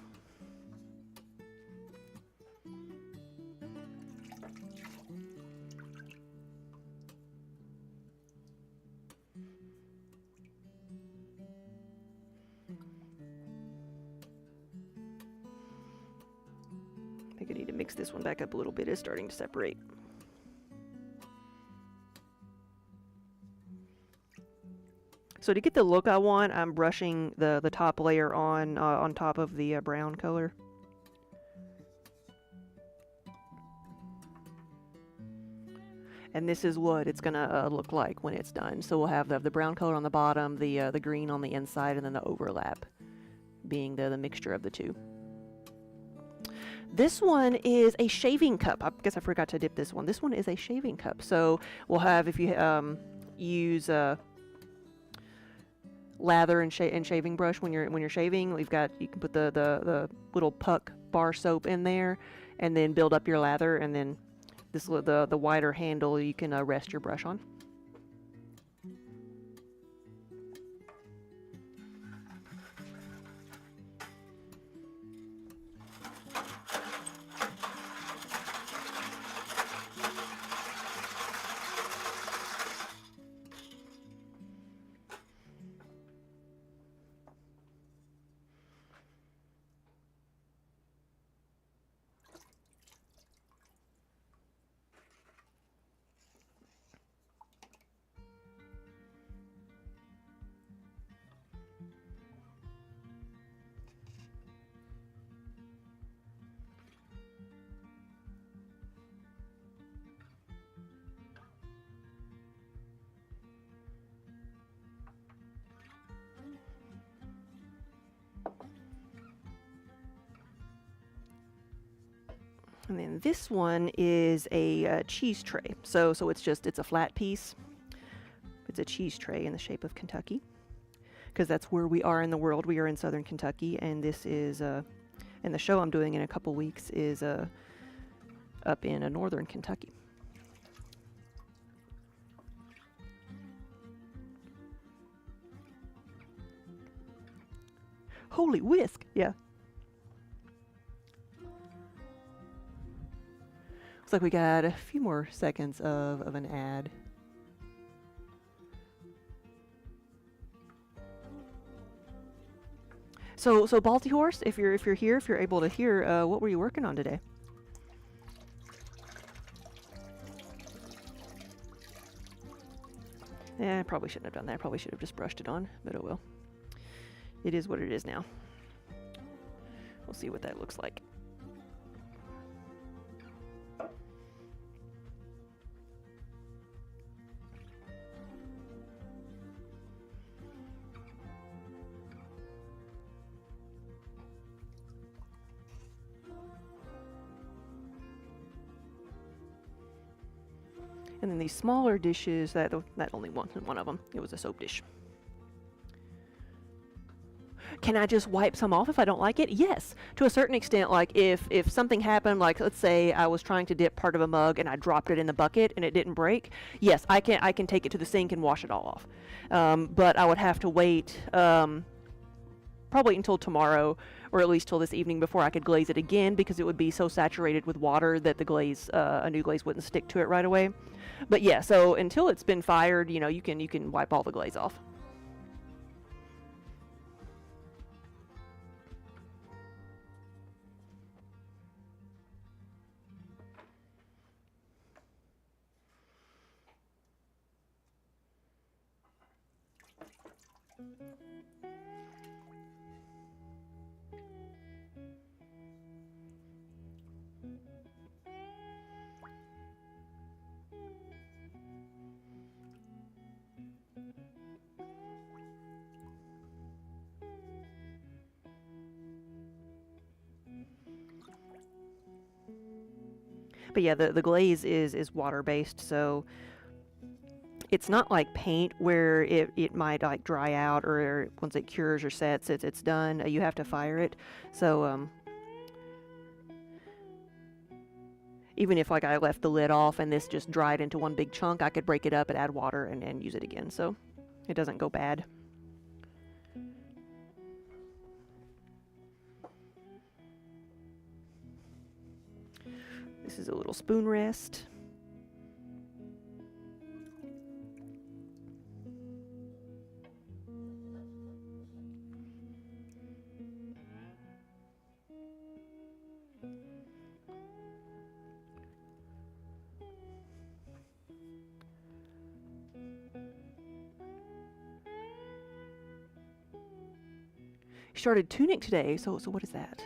think I need to mix this one back up a little bit. It's starting to separate. So to get the look I want, I'm brushing the top layer on top of the brown color. And this is what it's gonna look like when it's done. So we'll have the brown color on the bottom, the green on the inside, and then the overlap being the mixture of the two. This one is a shaving cup. I guess I forgot to dip this one. This one is a shaving cup. So we'll have, if you use lather and shaving brush when you're shaving, you can put the little puck bar soap in there, and then build up your lather, and then the wider handle you can rest your brush on. And then this one is a cheese tray. So it's a flat piece. It's a cheese tray in the shape of Kentucky, because that's where we are in the world. We are in southern Kentucky, and this is and the show I'm doing in a couple weeks is up in northern Kentucky. Holy whisk! Yeah. Looks like we got a few more seconds of an ad. So Balti Horse, if you're here, if you're able to hear, what were you working on today? I probably shouldn't have done that. I probably should have just brushed it on, but oh well. It is what it is now. We'll see what that looks like. And then these smaller dishes, that only one of them, it was a soap dish. Can I just wipe some off if I don't like it? Yes, to a certain extent. Like if something happened, like let's say I was trying to dip part of a mug and I dropped it in the bucket and it didn't break, yes, I can take it to the sink and wash it all off. But I would have to wait probably until tomorrow, or at least till this evening, before I could glaze it again, because it would be so saturated with water that the glaze, a new glaze, wouldn't stick to it right away. But yeah, so until it's been fired, you know, you can wipe all the glaze off. But yeah, the glaze is water-based, so it's not like paint where it might like dry out, or once it cures or sets, it's done. You have to fire it. So even if like I left the lid off and this just dried into one big chunk, I could break it up and add water and use it again, so it doesn't go bad. This is a little spoon rest. started tunic today. So what is that?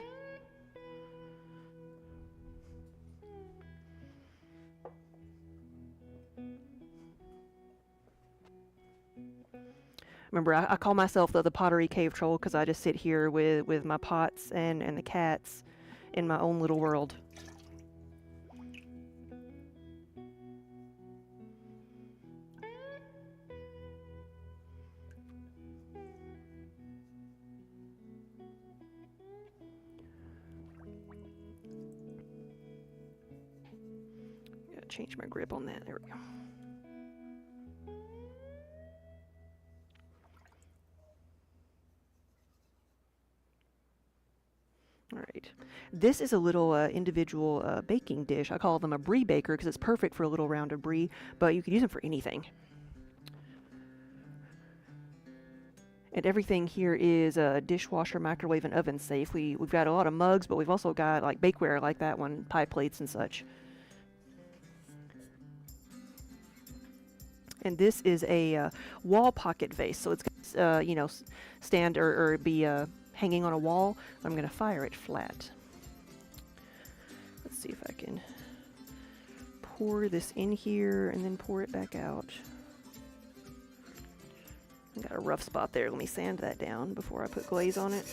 Remember, I call myself the pottery cave troll because I just sit here with my pots and the cats in my own little world. Gotta change my grip on that. There we go. All right. This is a little individual baking dish. I call them a brie baker because it's perfect for a little round of brie, but you can use them for anything. And everything here is dishwasher, microwave, and oven safe. We've got a lot of mugs, but we've also got like bakeware like that one, pie plates and such. And this is a wall pocket vase, so it's you know, stand or be hanging on a wall. I'm going to fire it flat. Let's see if I can pour this in here and then pour it back out. I got a rough spot there. Let me sand that down before I put glaze on it.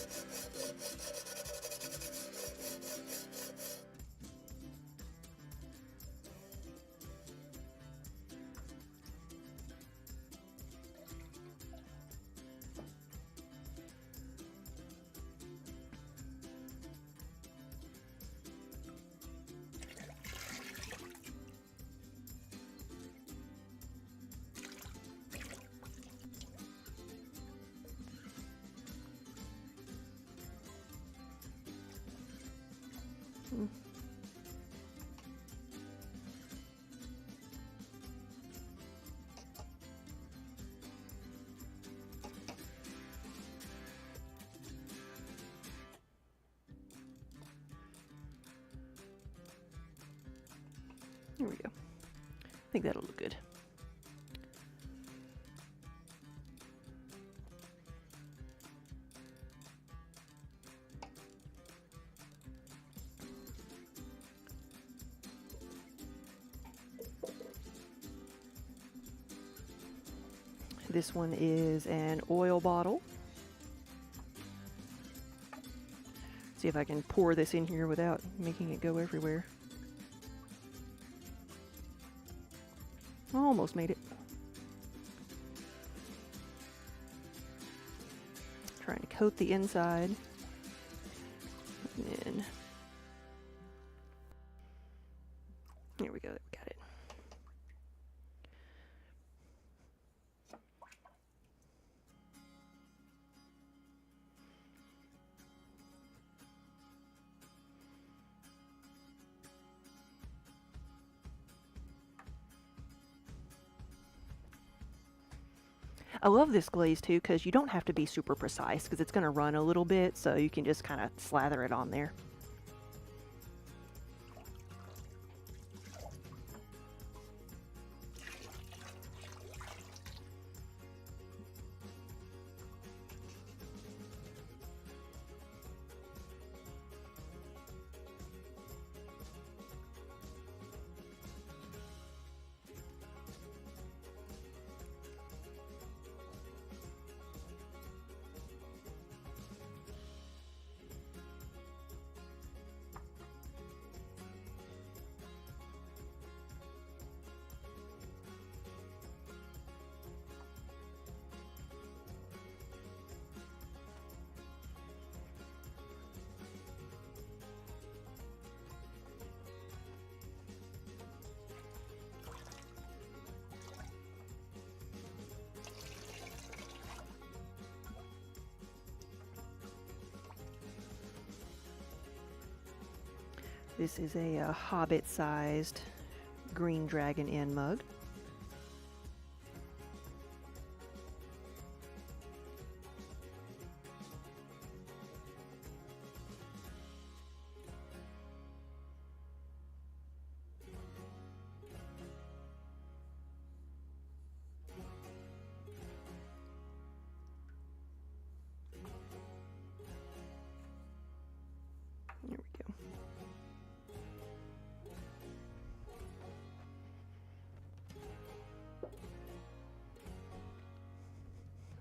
There we go. I think that'll look good. This one is an oil bottle. See if I can pour this in here without making it go everywhere. Almost made it. Trying to coat the inside. And then there we go, got it. I love this glaze too because you don't have to be super precise because it's going to run a little bit, so you can just kind of slather it on there. This is a Hobbit-sized Green Dragon Inn mug.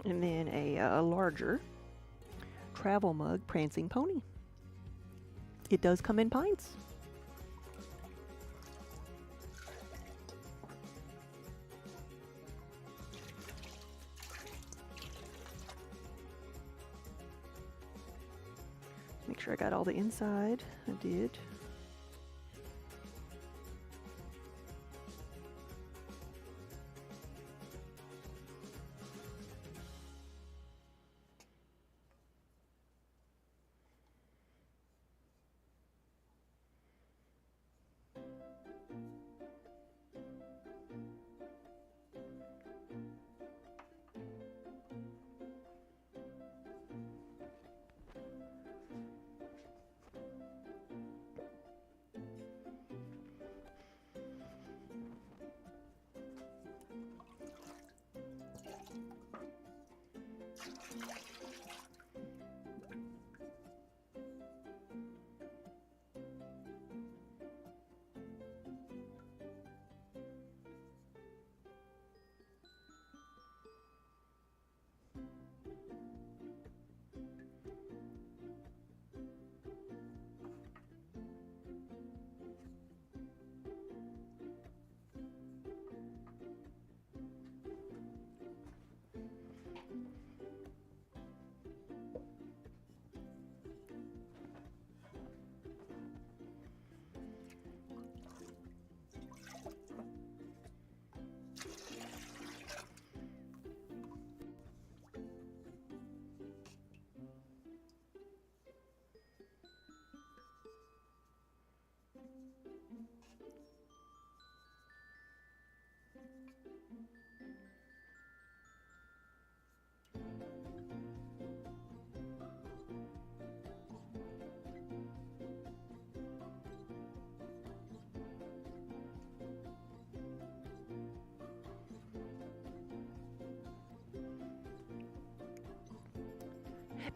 And then a larger travel mug prancing pony. It does come in pints. Make sure I got all the inside. I did.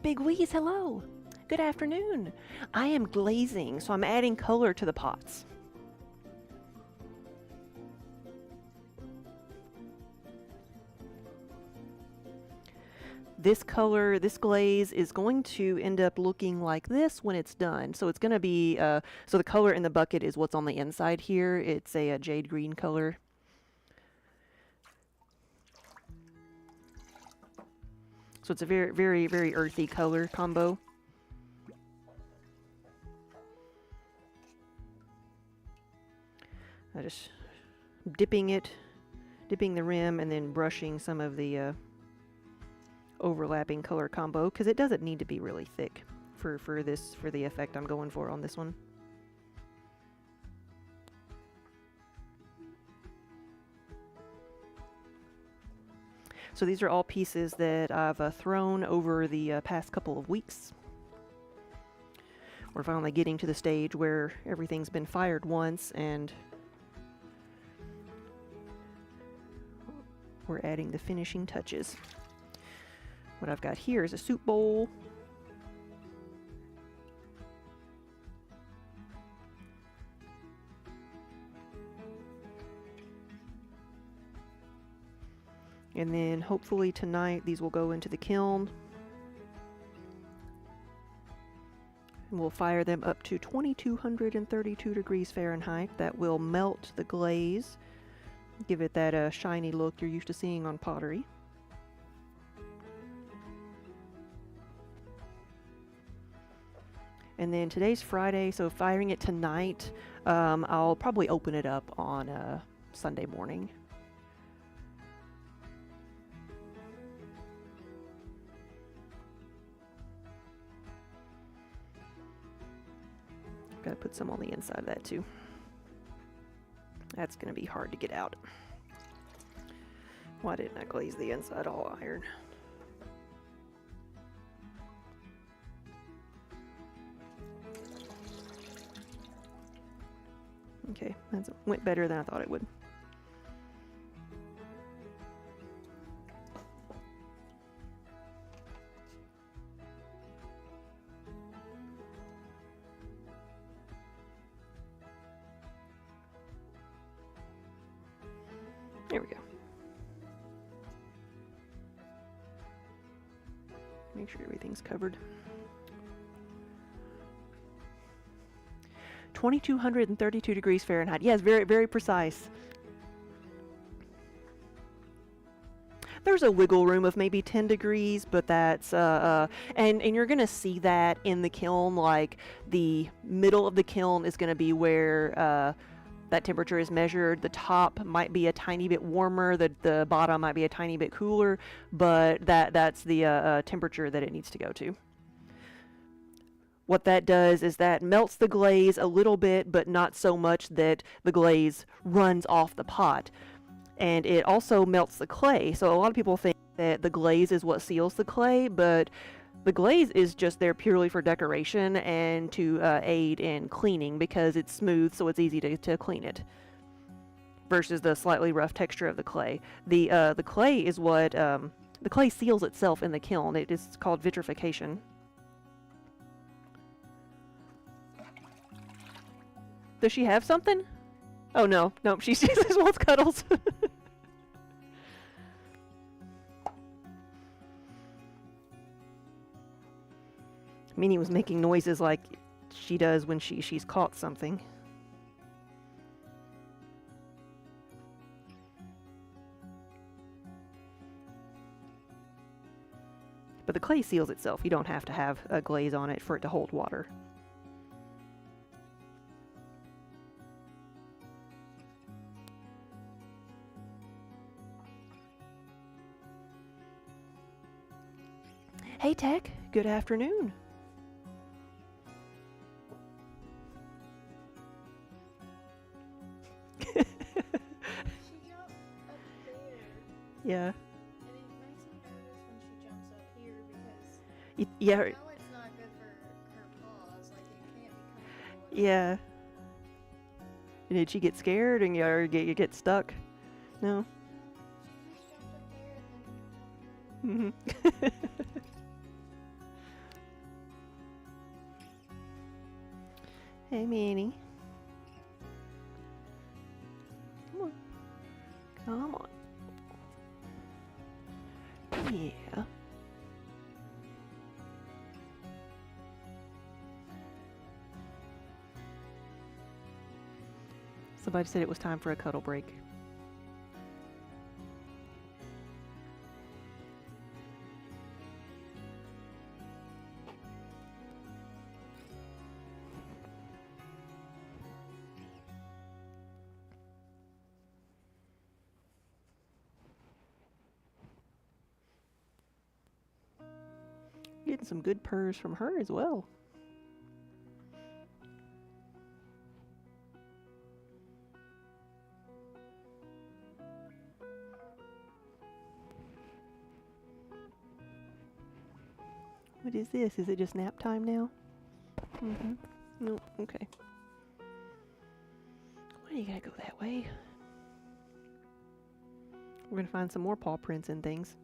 Big Wheeze, hello. Good afternoon. I am glazing, so I'm adding color to the pots. This color, this glaze is going to end up looking like this when it's done. So it's going to be, so the color in the bucket is what's on the inside here. It's a jade green color. So it's a very, very, very earthy color combo. I just dipping the rim and then brushing some of the overlapping color combo because it doesn't need to be really thick for the effect I'm going for on this one. So these are all pieces that I've thrown over the past couple of weeks. We're finally getting to the stage where everything's been fired once and we're adding the finishing touches. What I've got here is a soup bowl. And then hopefully tonight these will go into the kiln. And we'll fire them up to 2232 degrees Fahrenheit. That will melt the glaze, give it that shiny look you're used to seeing on pottery. And then today's Friday, so firing it tonight, I'll probably open it up on Sunday morning. Gotta put some on the inside of that too. That's gonna be hard to get out. Why didn't I glaze the inside all iron? Okay, that went better than I thought it would. There we go. Make sure everything's covered. 2,232 degrees Fahrenheit. Yes, very, very precise. There's a wiggle room of maybe 10 degrees, but that's, and you're going to see that in the kiln, like the middle of the kiln is going to be where that temperature is measured. The top might be a tiny bit warmer, the bottom might be a tiny bit cooler, but that's the temperature that it needs to go to. What that does is that melts the glaze a little bit, but not so much that the glaze runs off the pot. And it also melts the clay. So a lot of people think that the glaze is what seals the clay, but the glaze is just there purely for decoration and to aid in cleaning because it's smooth, so it's easy to clean it. Versus the slightly rough texture of the clay. The clay is what the clay seals itself in the kiln. It is called vitrification. Does she have something? Oh no, nope. She just wants cuddles. Minnie was making noises like she does when she's caught something. But the clay seals itself. You don't have to have a glaze on it for it to hold water. Hey Tech, good afternoon. Yeah. And it makes me nervous when she jumps up here because Yeah. I know it's not good for her paws. Like it can't be comfortable. Yeah. Did she get scared and or you get stuck? No. She just jumped up there and then Mhm. Hey Minnie. Come on. Come on. Yeah. Somebody said it was time for a cuddle break. Getting some good purrs from her as well. What is this? Is it just nap time now? Mm-hmm. No, okay. Why do you gotta go that way? We're gonna find some more paw prints and things.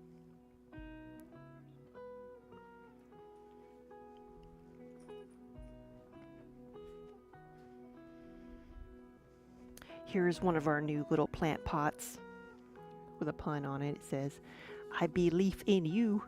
Here's one of our new little plant pots with a pun on it. It says, "I believe in you."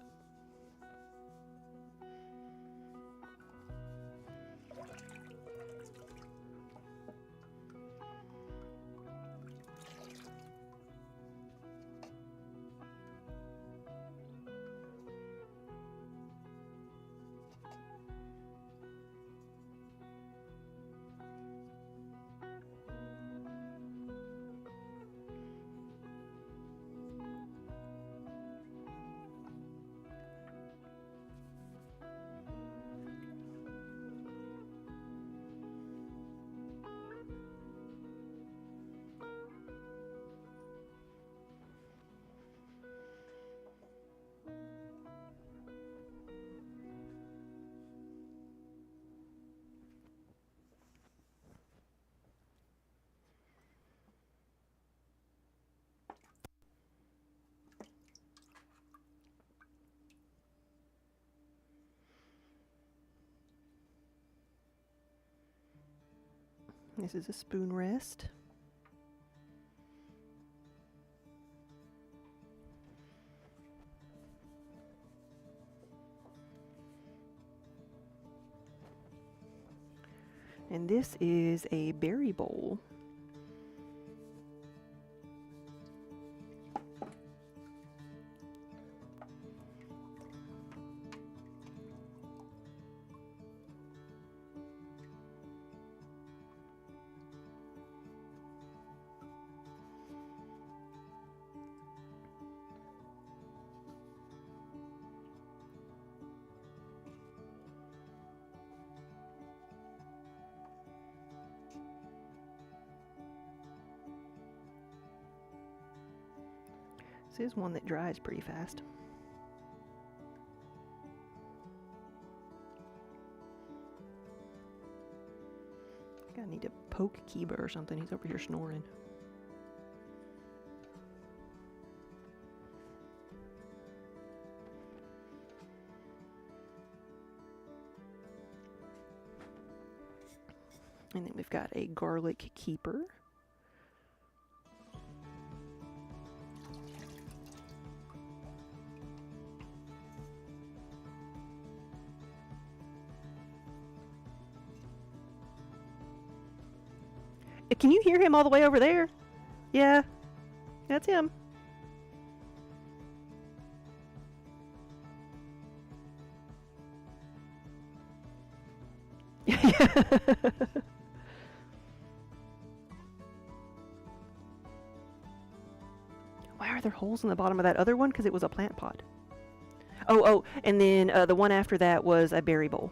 This is a spoon rest. And this is a berry bowl. This is one that dries pretty fast. I think I need to poke Kiba or something. He's over here snoring. And then we've got a garlic keeper. Can you hear him all the way over there? Yeah, that's him. Why are there holes in the bottom of that other one? Because it was a plant pot. Oh, and then the one after that was a berry bowl.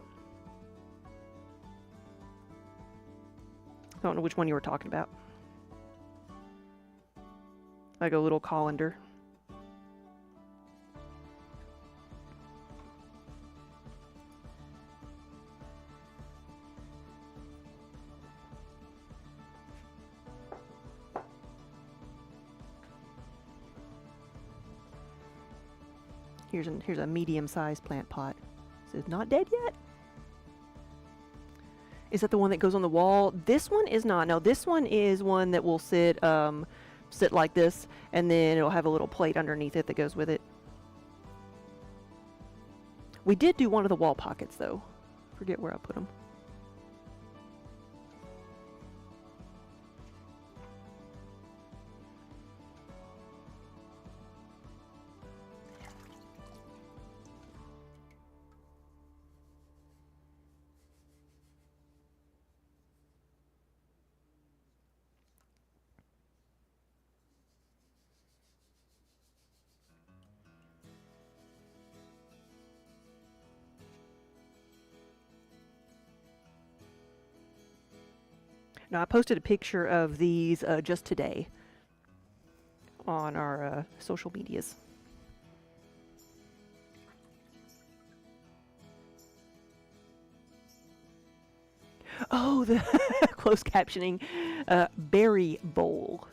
I don't know which one you were talking about. Like a little colander. Here's a medium-sized plant pot. It says not dead yet. Is that the one that goes on the wall? This one is not. No, this one is one that will sit like this, and then it'll have a little plate underneath it that goes with it. We did do one of the wall pockets though. Forget where I put them. Now, I posted a picture of these just today on our social medias. Oh, the closed captioning berry bowl.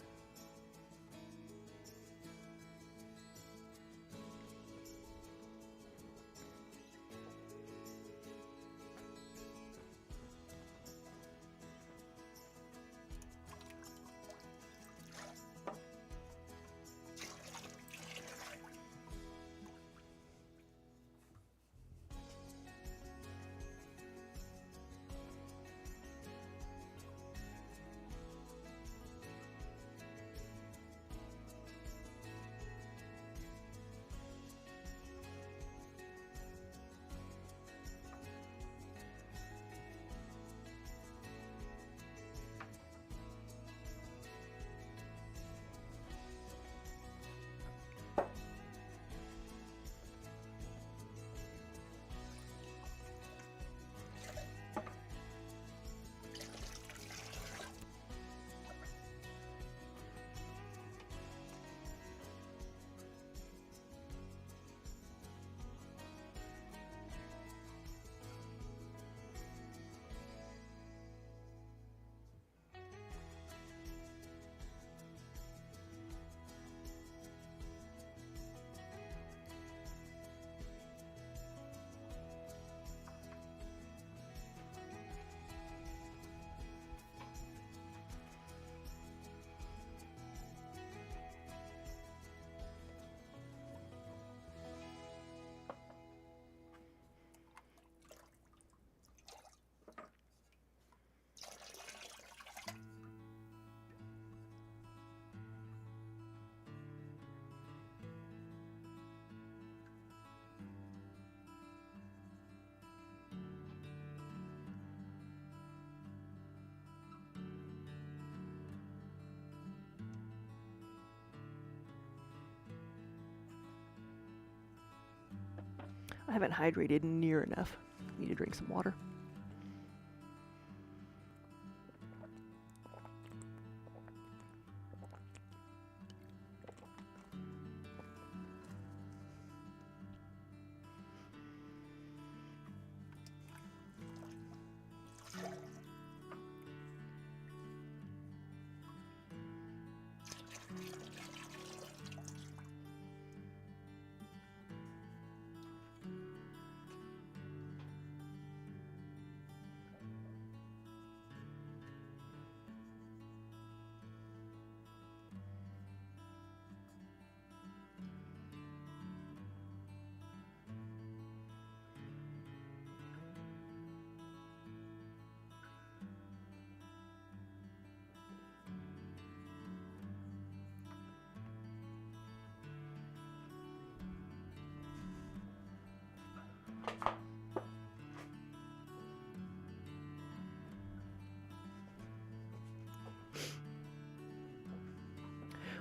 I haven't hydrated near enough. Need to drink some water.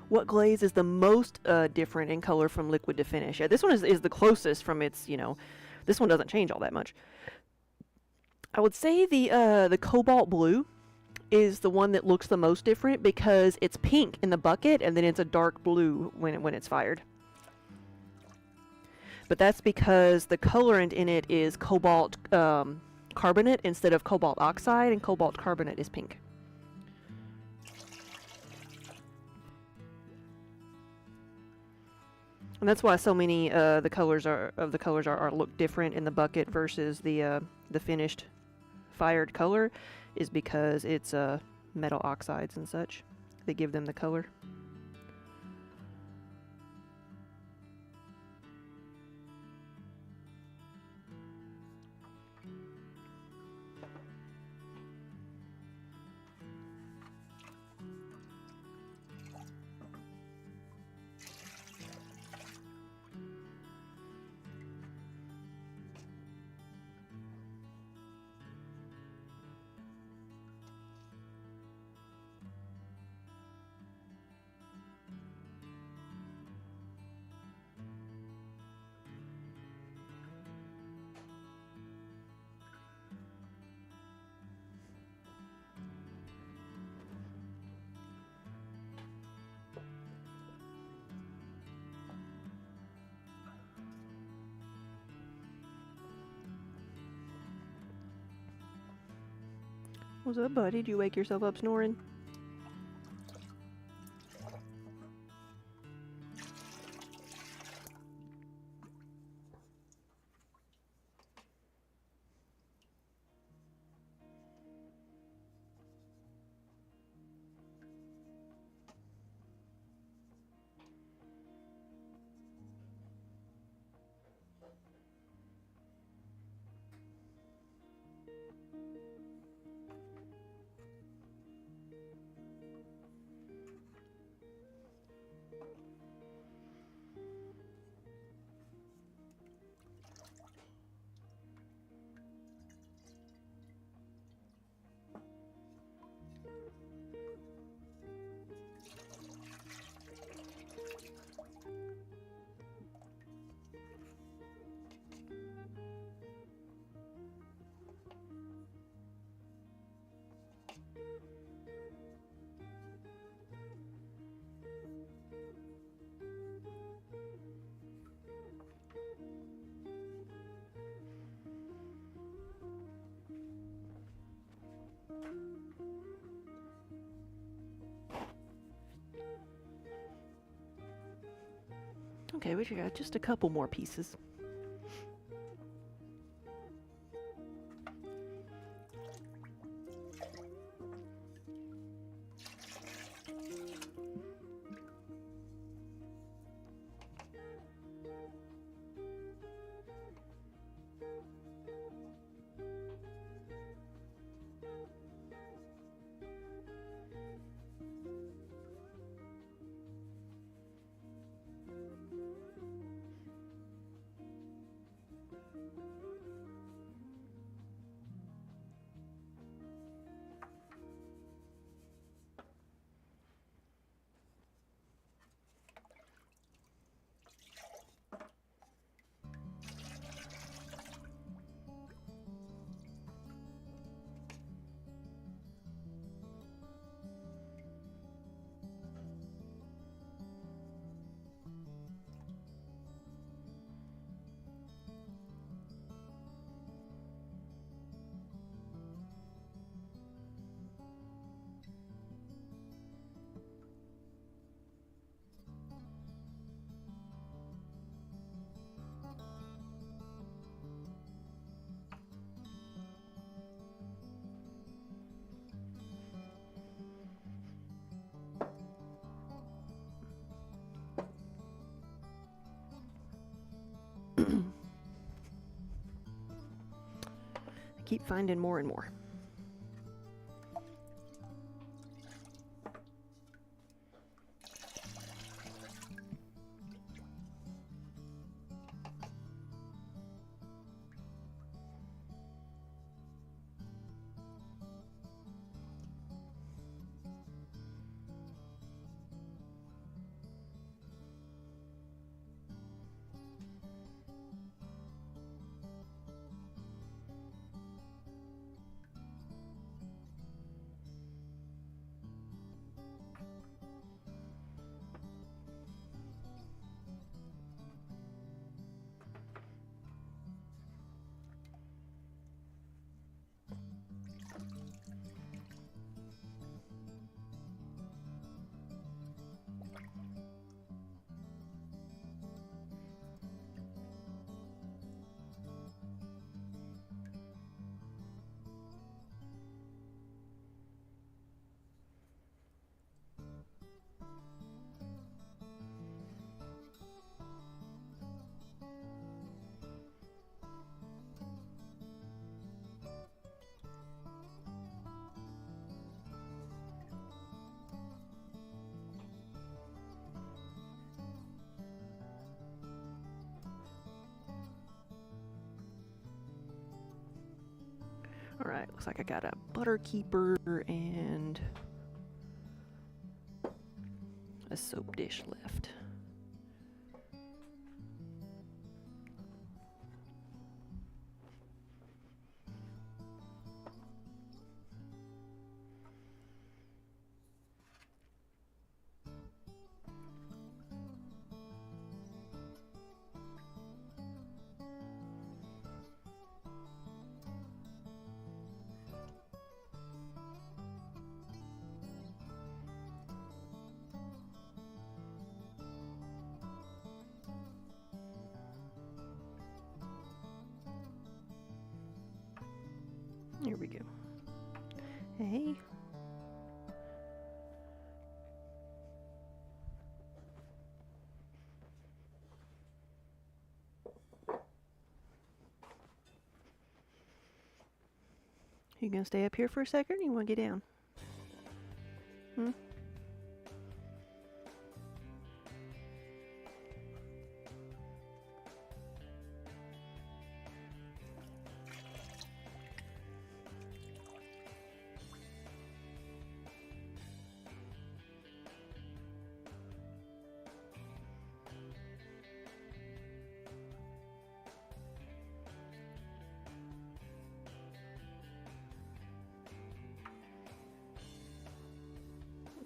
What glaze is the most different in color from liquid to finish? Yeah, this one is the closest from its, this one doesn't change all that much. I would say the cobalt blue is the one that looks the most different because it's pink in the bucket and then it's a dark blue when it's fired. But that's because the colorant in it is cobalt carbonate instead of cobalt oxide, and cobalt carbonate is pink. And that's why so many the colors are look different in the bucket versus the finished fired color, is because it's metal oxides and such that give them the color. What's up, buddy? Did you wake yourself up snoring? Okay, we got just a couple more pieces. keep finding more and more. Alright, looks like I got a butter keeper and a soap dish left. Here we go. Hey. You gonna stay up here for a second or you wanna get down? Hmm?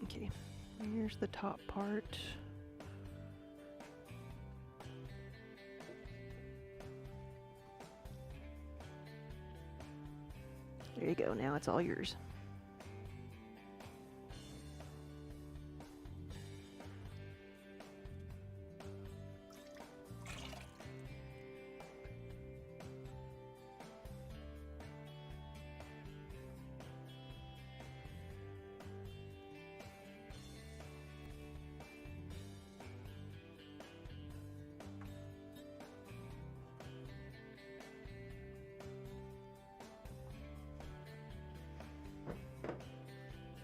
Okay, here's the top part. There you go, now it's all yours.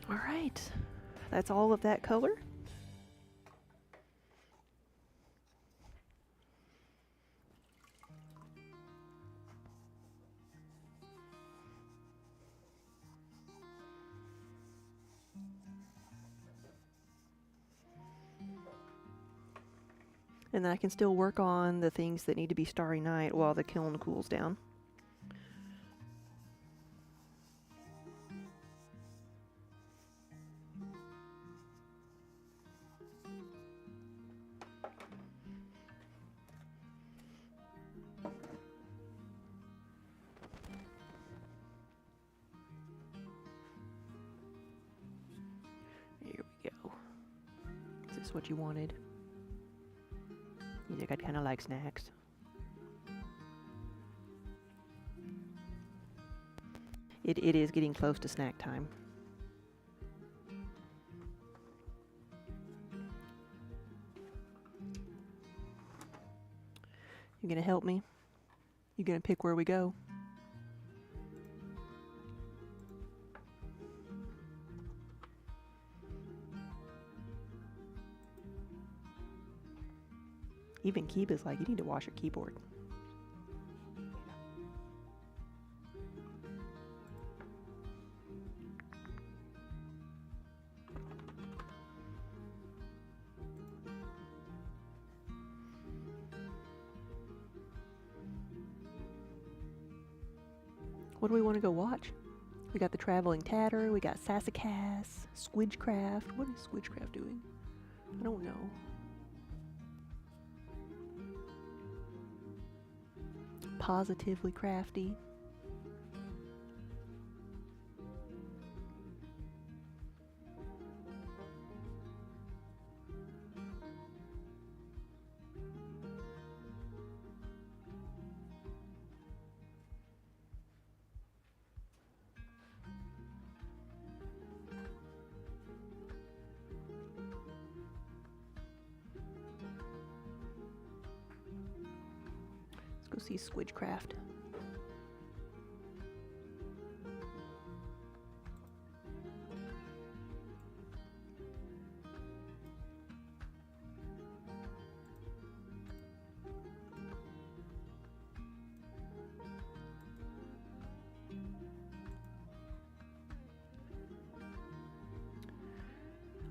All right, that's all of that color. And then I can still work on the things that need to be Starry Night while the kiln cools down. Here we go. Is this what you wanted? You think I'd kind of like snacks? It is getting close to snack time. You gonna help me? You gonna pick where we go? Even Kiba's like, you need to wash your keyboard. What do we want to go watch? We got the Traveling Tatter, we got Sassacas, Squidgecraft. What is Squidgecraft doing? I don't know. Positively Crafty. Go see Squidgecraft.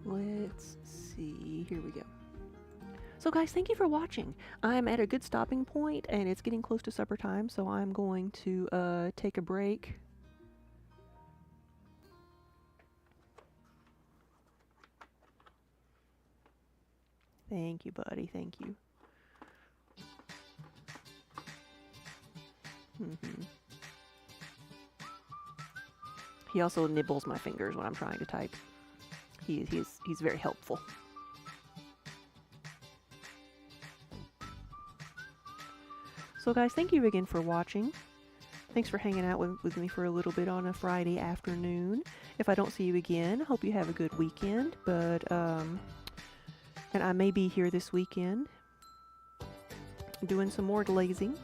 Let's see. Here we go. So guys, thank you for watching. I'm at a good stopping point and it's getting close to supper time, so I'm going to take a break. Thank you, buddy. Thank you. He also nibbles my fingers when I'm trying to type. He's very helpful. So guys, thank you again for watching. Thanks for hanging out with me for a little bit on a Friday afternoon. If I don't see you again, hope you have a good weekend. But, and I may be here this weekend doing some more glazing.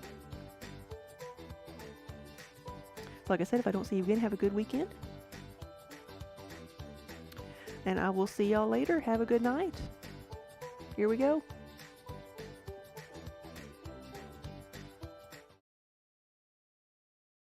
Like I said, if I don't see you again, have a good weekend. And I will see y'all later. Have a good night. Here we go.